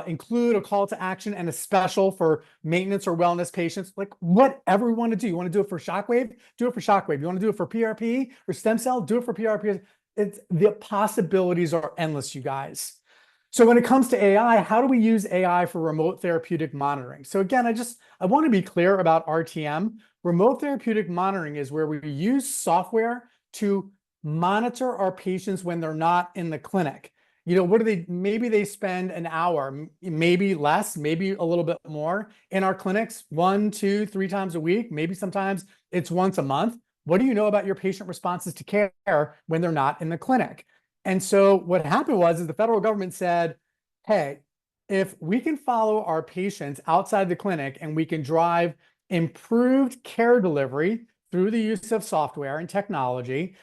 include a call to action and a special for maintenance or wellness patients, like whatever we want to do. You want to do it for Shockwave? Do it for Shockwave. You want to do it for PRP or stem cell? Do it for PRP. The possibilities are endless, you guys. So when it comes to AI, how do we use AI for remote therapeutic monitoring? So again, I want to be clear about RTM. Remote therapeutic monitoring is where we use software to monitor our patients when they're not in the clinic. You know, what do they, maybe they spend an hour, maybe less, maybe a little bit more in our clinics, 1, 2, 3 times a week. Maybe sometimes it's once a month. What do you know about your patient responses to care when they're not in the clinic? And so what happened was the federal government said, hey, if we can follow our patients outside the clinic and we can drive improved care delivery through the use of software and technology,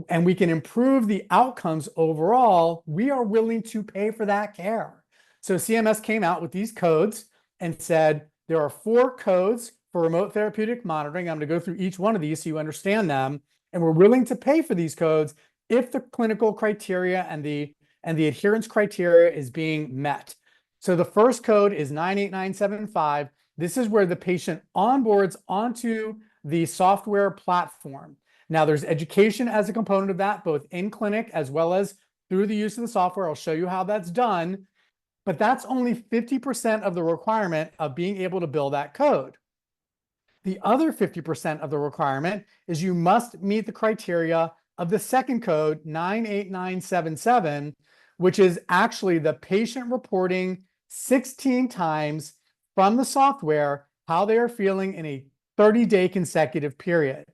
and we can improve the outcomes overall, we are willing to pay for that care. So CMS came out with these codes and said, there are 4 codes for remote therapeutic monitoring. I'm going to go through each one of these so you understand them. And we're willing to pay for these codes if the clinical criteria and the adherence criteria is being met. So the first code is 98975. This is where the patient onboards onto the software platform. Now, there's education as a component of that, both in clinic as well as through the use of the software. I'll show you how that's done, but that's only 50% of the requirement of being able to bill that code. The other 50% of the requirement is you must meet the criteria of the second code, 98977, which is actually the patient reporting 16 times from the software how they are feeling in a 30-day consecutive period.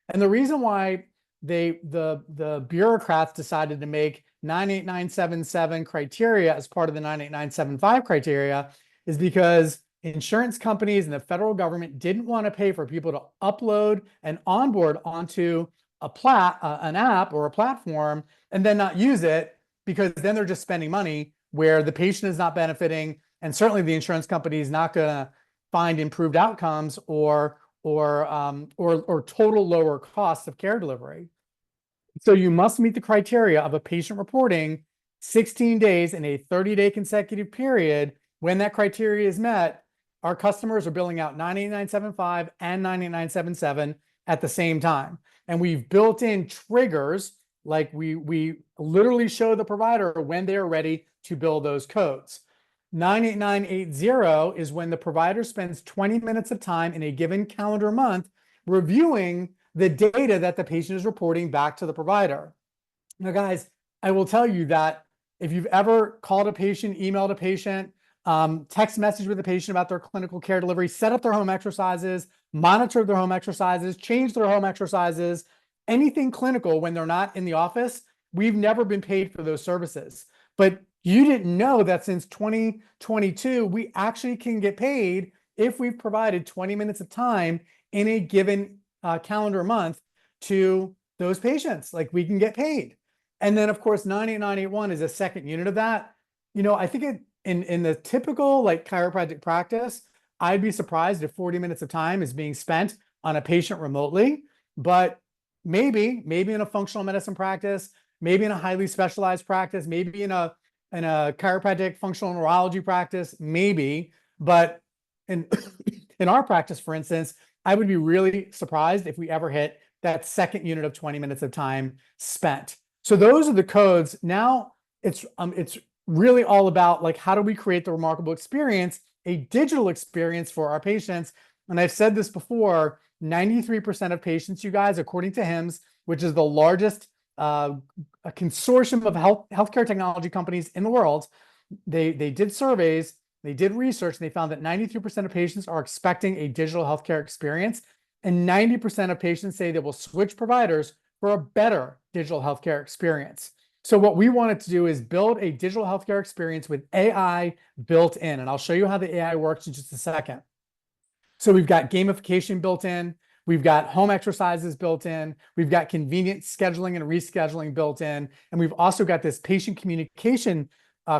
And the reason why the bureaucrats decided to make 98977 criteria as part of the 98975 criteria is because insurance companies and the federal government didn't want to pay for people to upload and onboard onto an app or a platform and then not use it, because then they're just spending money where the patient is not benefiting, and certainly the insurance company is not going to find improved outcomes or total lower costs of care delivery. So you must meet the criteria of a patient reporting 16 days in a 30-day consecutive period. When that criteria is met, our customers are billing out 98975 and 98977 at the same time. And we've built in triggers, like we literally show the provider when they're ready to bill those codes. 98980 is when the provider spends 20 minutes of time in a given calendar month reviewing the data that the patient is reporting back to the provider. Now, guys, I will tell you that if you've ever called a patient, emailed a patient, text message with a patient about their clinical care delivery, set up their home exercises, monitor their home exercises, change their home exercises, anything clinical when they're not in the office, we've never been paid for those services. But you didn't know that since 2022, we actually can get paid if we've provided 20 minutes of time in a given calendar month to those patients. Like, we can get paid. And then, of course, 98981 is a second unit of that. You know, I think in the typical like chiropractic practice, I'd be surprised if 40 minutes of time is being spent on a patient remotely, but maybe in a functional medicine practice, maybe in a highly specialized practice, maybe in a chiropractic functional neurology practice, maybe. But in our practice, for instance, I would be really surprised if we ever hit that second unit of 20 minutes of time spent. So those are the codes. Now it's really all about, like, how do we create the remarkable experience, a digital experience for our patients? And I've said this before, 93% of patients, you guys, according to HIMSS, which is the largest a consortium of healthcare technology companies in the world, they did surveys, they did research, and they found that 93% of patients are expecting a digital healthcare experience, and 90% of patients say they will switch providers for a better digital healthcare experience. So what we wanted to do is build a digital healthcare experience with AI built in, and I'll show you how the AI works in just a second. So we've got gamification built in, we've got home exercises built in, we've got convenient scheduling and rescheduling built in, and we've also got this patient communication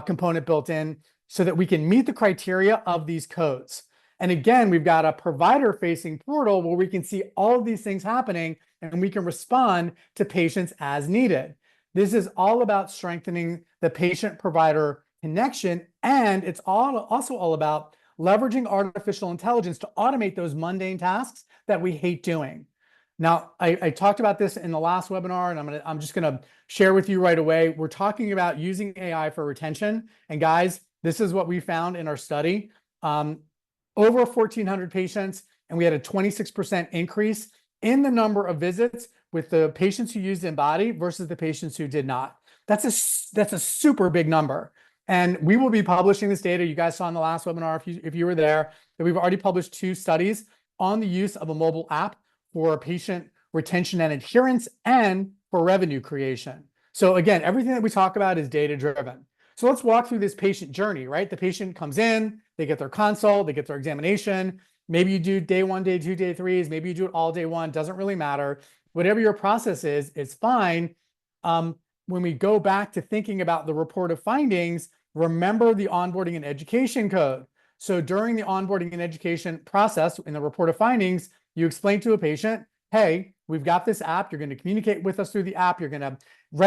component built in so that we can meet the criteria of these codes. And again, we've got a provider-facing portal where we can see all of these things happening and we can respond to patients as needed. This is all about strengthening the patient-provider connection, and it's also all about leveraging artificial intelligence to automate those mundane tasks that we hate doing. Now, I talked about this in the last webinar, and I'm just gonna share with you right away. We're talking about using AI for retention. And guys, this is what we found in our study. Over 1,400 patients, and we had a 26% increase in the number of visits with the patients who used Embody versus the patients who did not. That's a super big number. And we will be publishing this data. You guys saw in the last webinar, if you were there, that we've already published 2 studies on the use of a mobile app for patient retention and adherence and for revenue creation. So again, everything that we talk about is data driven. So let's walk through this patient journey, right? The patient comes in, they get their consult, they get their examination. Maybe you do day 1, day 2, day 3s. Maybe you do it all day 1. Doesn't really matter. Whatever your process is fine. When we go back to thinking about the report of findings, remember the onboarding and education code. So during the onboarding and education process in the report of findings, you explain to a patient, hey, we've got this app. You're going to communicate with us through the app. You're going to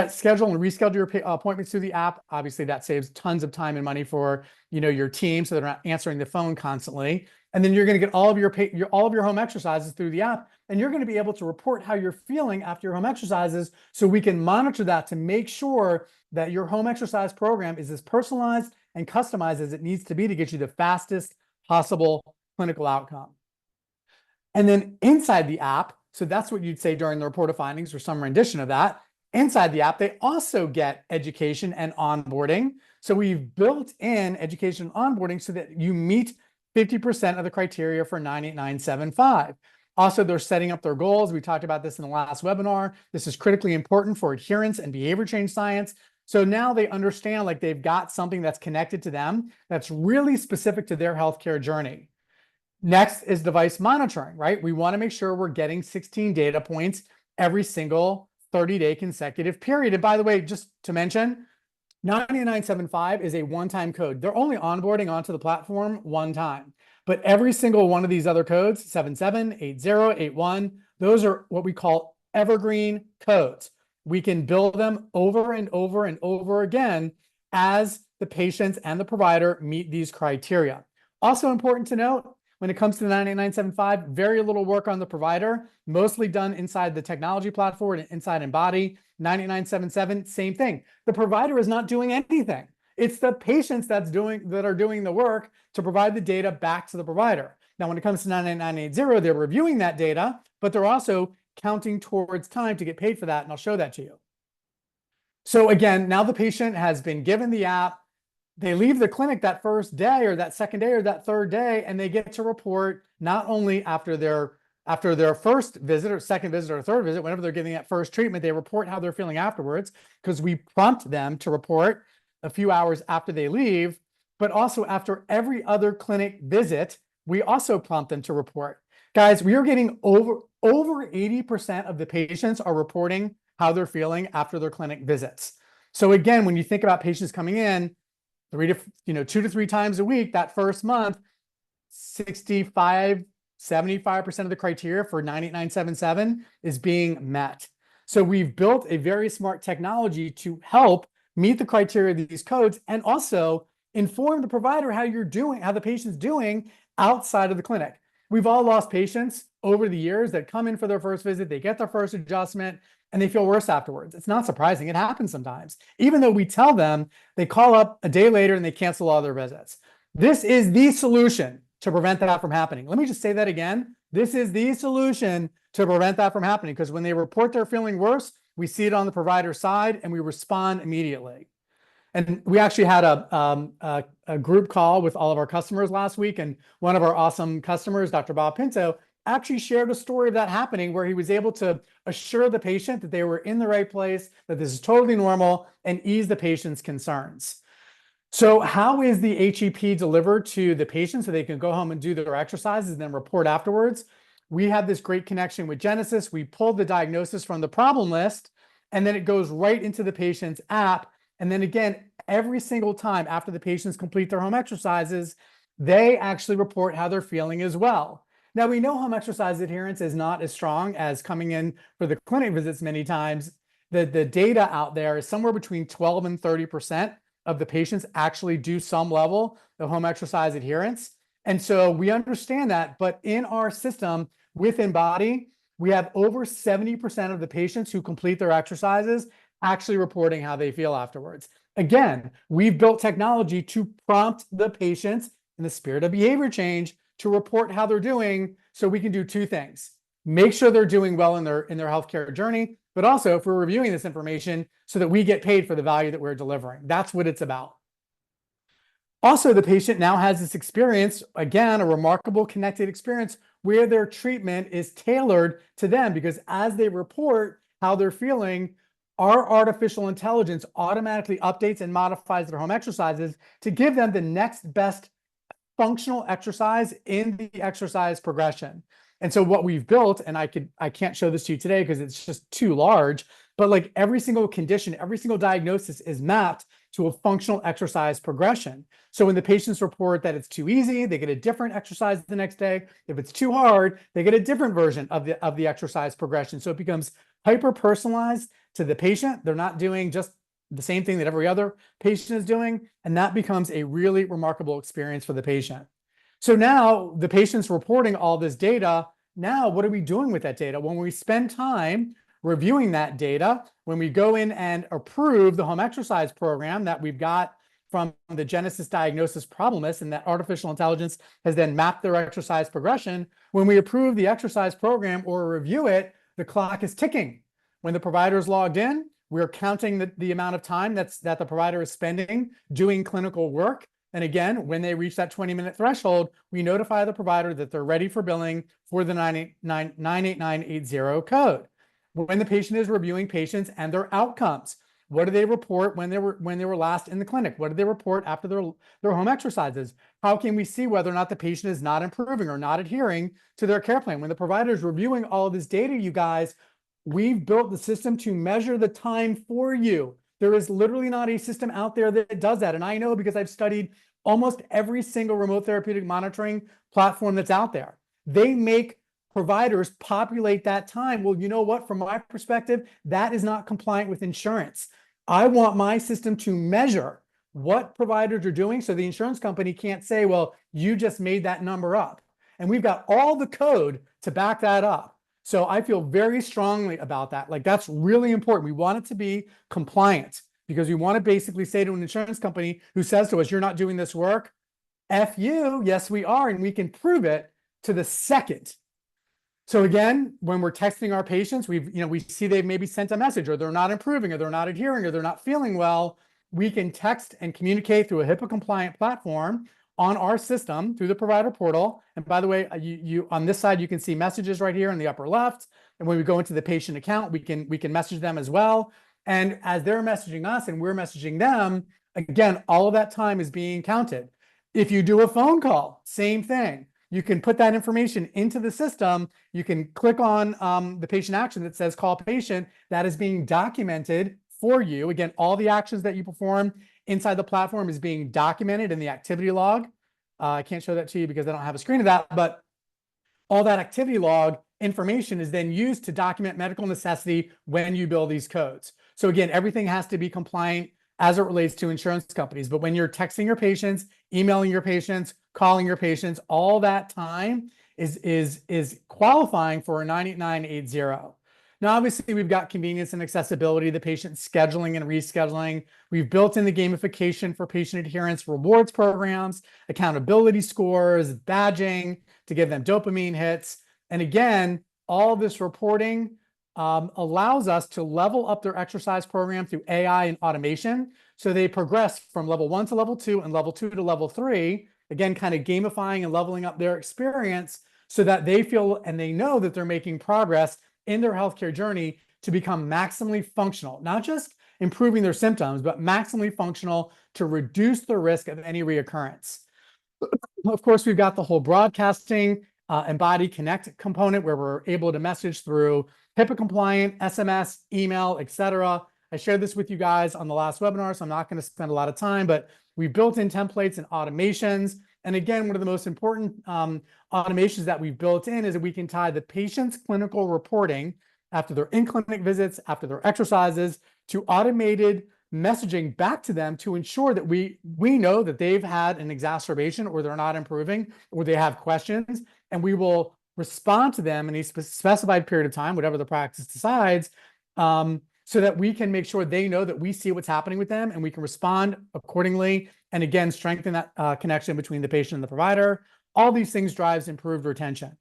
schedule and reschedule your appointments through the app. Obviously, that saves tons of time and money for your team, so they're not answering the phone constantly. And then you're going to get all of your home exercises through the app, and you're going to be able to report how you're feeling after your home exercises, so we can monitor that to make sure that your home exercise program is as personalized and customized as it needs to be to get you the fastest possible clinical outcome. And then inside the app, so that's what you'd say during the report of findings or some rendition of that. Inside the app, they also get education and onboarding. So we've built in education and onboarding so that you meet 50% of the criteria for 98975. Also, they're setting up their goals. We talked about this in the last webinar. This is critically important for adherence and behavior change science. So now they understand like they've got something that's connected to them that's really specific to their healthcare journey. Next is device monitoring, right? We want to make sure we're getting 16 data points every single 30-day consecutive period. And by the way, just to mention, 98975 is a one-time code. They're only onboarding onto the platform one time. But every single one of these other codes, 77, 80, 81, those are what we call evergreen codes. We can build them over and over and over again as the patients and the provider meet these criteria. Also important to note, when it comes to the 98975, very little work on the provider, mostly done inside the technology platform and inside Embody. 98977, same thing. The provider is not doing anything. It's the patients that are doing the work to provide the data back to the provider. Now, when it comes to 99980, they're reviewing that data, but they're also counting towards time to get paid for that, and I'll show that to you. So again, now the patient has been given the app. They leave the clinic that first day or that second day or that third day, and they get to report not only after their first visit or second visit or third visit, whenever they're getting that first treatment, they report how they're feeling afterwards, because we prompt them to report a few hours after they leave, but also after every other clinic visit, we also prompt them to report. Guys, we are getting over 80% of the patients are reporting how they're feeling after their clinic visits. So again, when you think about patients coming in 2 to 3 times a week, that first month, 75% of the criteria for 98977 is being met. So we've built a very smart technology to help meet the criteria of these codes and also inform the provider how the patient's doing outside of the clinic. We've all lost patients over the years that come in for their first visit, they get their first adjustment, and they feel worse afterwards. It's not surprising. It happens sometimes. Even though we tell them, they call up a day later and they cancel all their visits. This is the solution to prevent that from happening. Let me just say that again. This is the solution to prevent that from happening, because when they report they're feeling worse, we see it on the provider side and we respond immediately. And we actually had a group call with all of our customers last week, and one of our awesome customers, Dr. Bob Pinto, actually shared a story of that happening, where he was able to assure the patient that they were in the right place, that this is totally normal, and ease the patient's concerns. So how is the HEP delivered to the patient so they can go home and do their exercises and then report afterwards? We have this great connection with Genesis. We pulled the diagnosis from the problem list, and then it goes right into the patient's app. And then again, every single time after the patients complete their home exercises, they actually report how they're feeling as well. Now, we know home exercise adherence is not as strong as coming in for the clinic visits many times. The data out there is somewhere between 12 and 30% of the patients actually do some level of home exercise adherence. And so we understand that, but in our system with Embody, we have over 70% of the patients who complete their exercises actually reporting how they feel afterwards. Again, we've built technology to prompt the patients in the spirit of behavior change to report how they're doing, so we can do 2 things. Make sure they're doing well in their healthcare journey, but also if we're reviewing this information so that we get paid for the value that we're delivering. That's what it's about. Also, the patient now has this experience, again, a remarkable connected experience where their treatment is tailored to them, because as they report how they're feeling, our artificial intelligence automatically updates and modifies their home exercises to give them the next best functional exercise in the exercise progression. And so what we've built, and I can't show this to you today because it's just too large, but like every single condition, every single diagnosis is mapped to a functional exercise progression. So when the patients report that it's too easy, they get a different exercise the next day. If it's too hard, they get a different version of the exercise progression. So it becomes hyper personalized to the patient. They're not doing just the same thing that every other patient is doing, and that becomes a really remarkable experience for the patient. So now the patient's reporting all this data. Now, what are we doing with that data? When we spend time reviewing that data, when we go in and approve the home exercise program that we've got from the Genesis Diagnosis Problemist, and that artificial intelligence has then mapped their exercise progression, when we approve the exercise program or review it, the clock is ticking. When the provider is logged in, we're counting the amount of time that the provider is spending doing clinical work. And again, when they reach that 20-minute threshold, we notify the provider that they're ready for billing for the 98980 code. When the patient is reviewing patients and their outcomes, what do they report when they were last in the clinic? What do they report after their home exercises? How can we see whether or not the patient is not improving or not adhering to their care plan? When the provider is reviewing all of this data, you guys, we've built the system to measure the time for you. There is literally not a system out there that does that. And I know because I've studied almost every single remote therapeutic monitoring platform that's out there. They make providers populate that time. Well, you know what? From my perspective, that is not compliant with insurance. I want my system to measure what providers are doing so the insurance company can't say, well, you just made that number up. And we've got all the code to back that up. So I feel very strongly about that. Like, that's really important. We want it to be compliant because we want to basically say to an insurance company who says to us, you're not doing this work, F you, yes, we are, and we can prove it to the second. So again, when we're texting our patients, we see they've maybe sent a message or they're not improving or they're not adhering or they're not feeling well. We can text and communicate through a HIPAA compliant platform on our system through the provider portal. And by the way, you on this side, you can see messages right here in the upper left. And when we go into the patient account, we can message them as well. And as they're messaging us and we're messaging them, again, all of that time is being counted. If you do a phone call, same thing. You can put that information into the system. You can click on the patient action that says call patient. That is being documented for you. Again, all the actions that you perform inside the platform is being documented in the activity log. I can't show that to you because I don't have a screen of that, but all that activity log information is then used to document medical necessity when you bill these codes. So again, everything has to be compliant as it relates to insurance companies. But when you're texting your patients, emailing your patients, calling your patients, all that time is qualifying for a 98980. Now, obviously, we've got convenience and accessibility, the patient scheduling and rescheduling. We've built in the gamification for patient adherence rewards programs, accountability scores, badging to give them dopamine hits. And again, all this reporting allows us to level up their exercise program through AI and automation. So they progress from level 1 to level 2 and level 2 to level 3, again, kind of gamifying and leveling up their experience so that they feel and they know that they're making progress in their healthcare journey to become maximally functional, not just improving their symptoms, but maximally functional to reduce the risk of any reoccurrence. Of course, we've got the whole broadcasting Embody Connect component where we're able to message through HIPAA compliant, SMS, email, etc. I shared this with you guys on the last webinar, so I'm not going to spend a lot of time, but we built in templates and automations. And again, one of the most important automations that we've built in is that we can tie the patient's clinical reporting after their in-clinic visits, after their exercises, to automated messaging back to them to ensure that we know that they've had an exacerbation or they're not improving or they have questions, and we will respond to them in a specified period of time, whatever the practice decides, so that we can make sure they know that we see what's happening with them and we can respond accordingly. And again, strengthen that connection between the patient and the provider. All these things drives improved retention.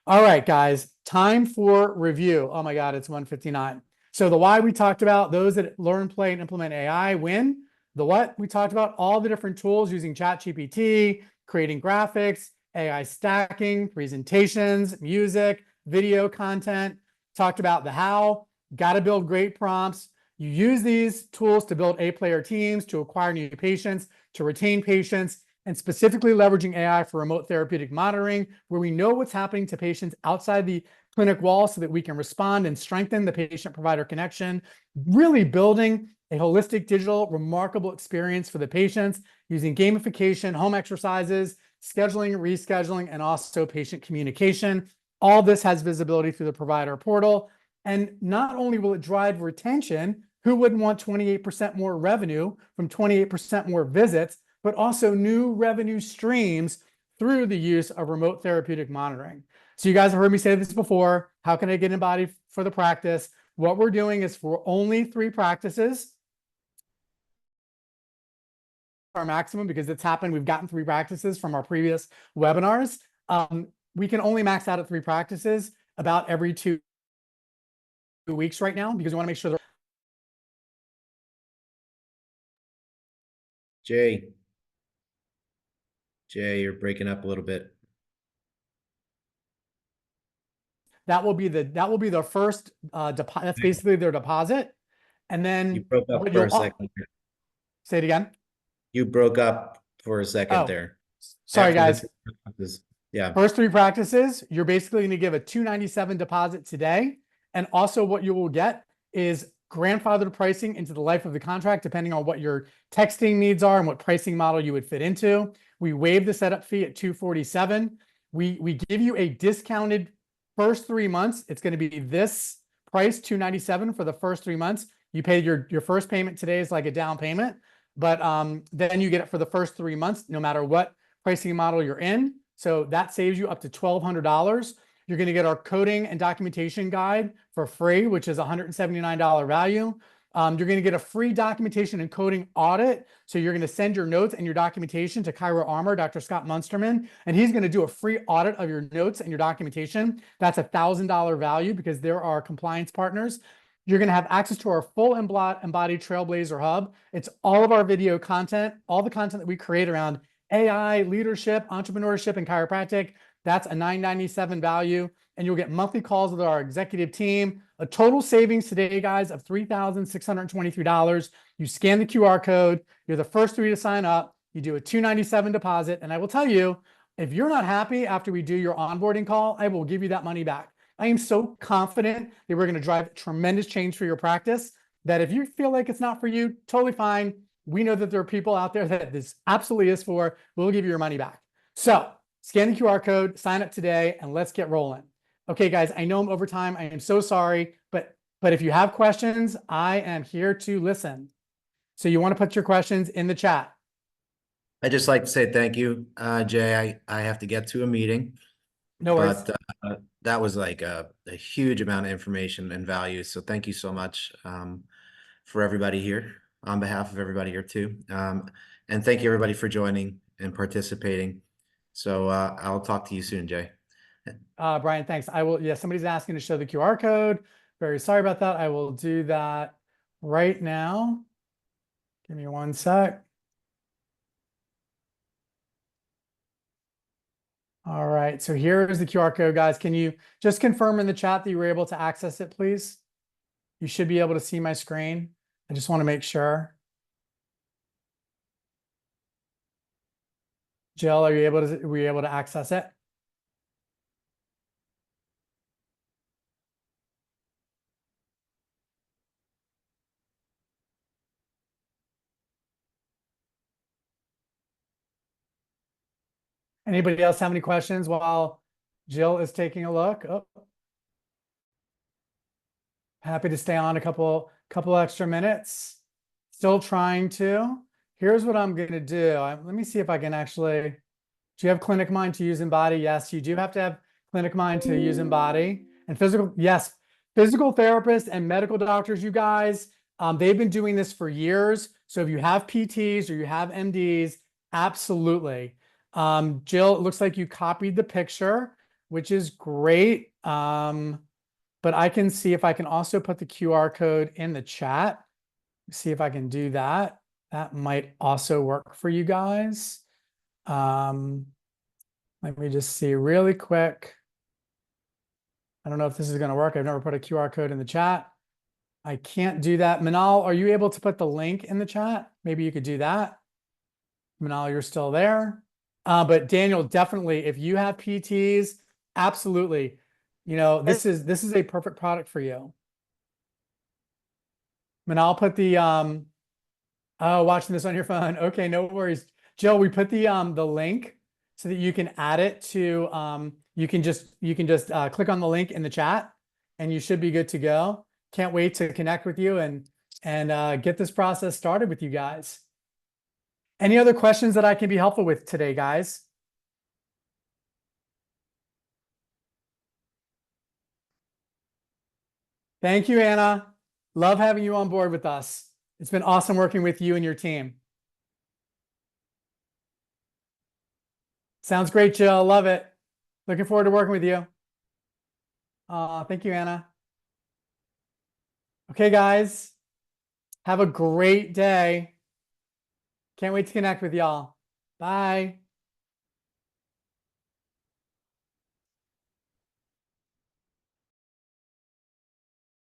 All right, guys, time for review. Oh my God, it's 1:59. So the why we talked about, those that learn, play, and implement AI win. The what we talked about, all the different tools using ChatGPT, creating graphics, AI stacking, presentations, music, video content. Talked about the how, got to build great prompts, You use these tools to build A-player teams, to acquire new patients, to retain patients, and specifically leveraging AI for remote therapeutic monitoring, where we know what's happening to patients outside the clinic wall so that we can respond and strengthen the patient-provider connection, really building a holistic, digital, remarkable experience for the patients using gamification, home exercises, scheduling, rescheduling, and also patient communication. All this has visibility through the provider portal. And not only will it drive retention, who wouldn't want 28% more revenue from 28% more visits, but also new revenue streams through the use of remote therapeutic monitoring. So you guys have heard me say this before. How can I get Embody for the practice? What we're doing is for only 3 practices, our maximum, because it's happened. We've gotten 3 practices from our previous webinars. We can only max out at 3 practices about every 2 weeks right now, because we want to make sure that Jay, you're breaking up a little bit. that will be the first deposit. That's basically their deposit. And then You broke up what for you'll a second. say it again. You broke up for a second Oh, there. sorry, After the guys. practices. Yeah. First 3 practices, you're basically going to give a $297 deposit today. And also what you will get is grandfathered pricing into the life of the contract, depending on what your texting needs are and what pricing model you would fit into. We waive the setup fee at $247. We give you a discounted first 3 months. It's going to be this price, $297 for the first 3 months. You pay your first payment today is like a down payment, but then you get it for the first 3 months, no matter what pricing model you're in. So that saves you up to $1,200. You're going to get our coding and documentation guide for free, which is $179 value. You're going to get a free documentation and coding audit. So you're going to send your notes and your documentation to Chiro Armor, Dr. Scott Munsterman, and he's going to do a free audit of your notes and your documentation. That's $1,000 value because they're our compliance partners. You're going to have access to our full embodied Trailblazer Hub. It's all of our video content, all the content that we create around AI, leadership, entrepreneurship, and chiropractic. That's a $997 value. And you'll get monthly calls with our executive team. A total savings today, guys, of $3,623. You scan the QR code. You're the first 3 to sign up. You do a $297 deposit. And I will tell you, if you're not happy after we do your onboarding call, I will give you that money back. I am so confident that we're going to drive tremendous change for your practice that if you feel like it's not for you, totally fine. We know that there are people out there that this absolutely is for. We'll give you your money back. So scan the QR code, sign up today, and let's get rolling. Okay, guys, I know I'm over time. I am so sorry, but if you have questions, I am here to listen. So you want to put your questions in the chat. I just like to say thank you, Jay. I have to get to a meeting. No worries. But that was like a huge amount of information and value. So thank you so much for everybody here, on behalf of everybody here too. And thank you everybody for joining and participating. So I'll talk to you soon, Jay. Brian, thanks. I will. Yeah, somebody's asking to show the QR code. Very sorry about that. I will do that right now. Give me 1 sec. All right, so here is the QR code, guys. Can you just confirm in the chat that you were able to access it, please? You should be able to see my screen. I just want to make sure. Jill, were you able to access it? Anybody else have any questions while Jill is taking a look? Oh. Happy to stay on a couple extra minutes. Still trying to. Here's what I'm going to do. Let me see if I can actually. Do you have Clinic Mind to use Embody? Yes, you do have to have Clinic Mind to use Embody. And physical, yes, physical therapists and medical doctors, you guys, they've been doing this for years. So if you have PTs or you have MDs, absolutely. Jill, it looks like you copied the picture, which is great. But I can see if I can also put the QR code in the chat. See if I can do that. That might also work for you guys. Let me just see really quick. I don't know if this is going to work. I've never put a QR code in the chat. I can't do that. Manal, are you able to put the link in the chat? Maybe you could do that. Manal, you're still there. But Daniel, definitely, if you have PTs, absolutely. You know, this is a perfect product for you. Manal, put the oh, watching this on your phone. Okay, no worries. Joe, we put the link so that you can add it to you can just click on the link in the chat and you should be good to go. Can't wait to connect with you and get this process started with you guys. Any other questions that I can be helpful with today, guys? Thank you, Anna. Love having you on board with us. It's been awesome working with you and your team. Sounds great, Jill. Love it. Looking forward to working with you. Thank you, Anna. Okay, guys. Have a great day. Can't wait to connect with y'all. Bye.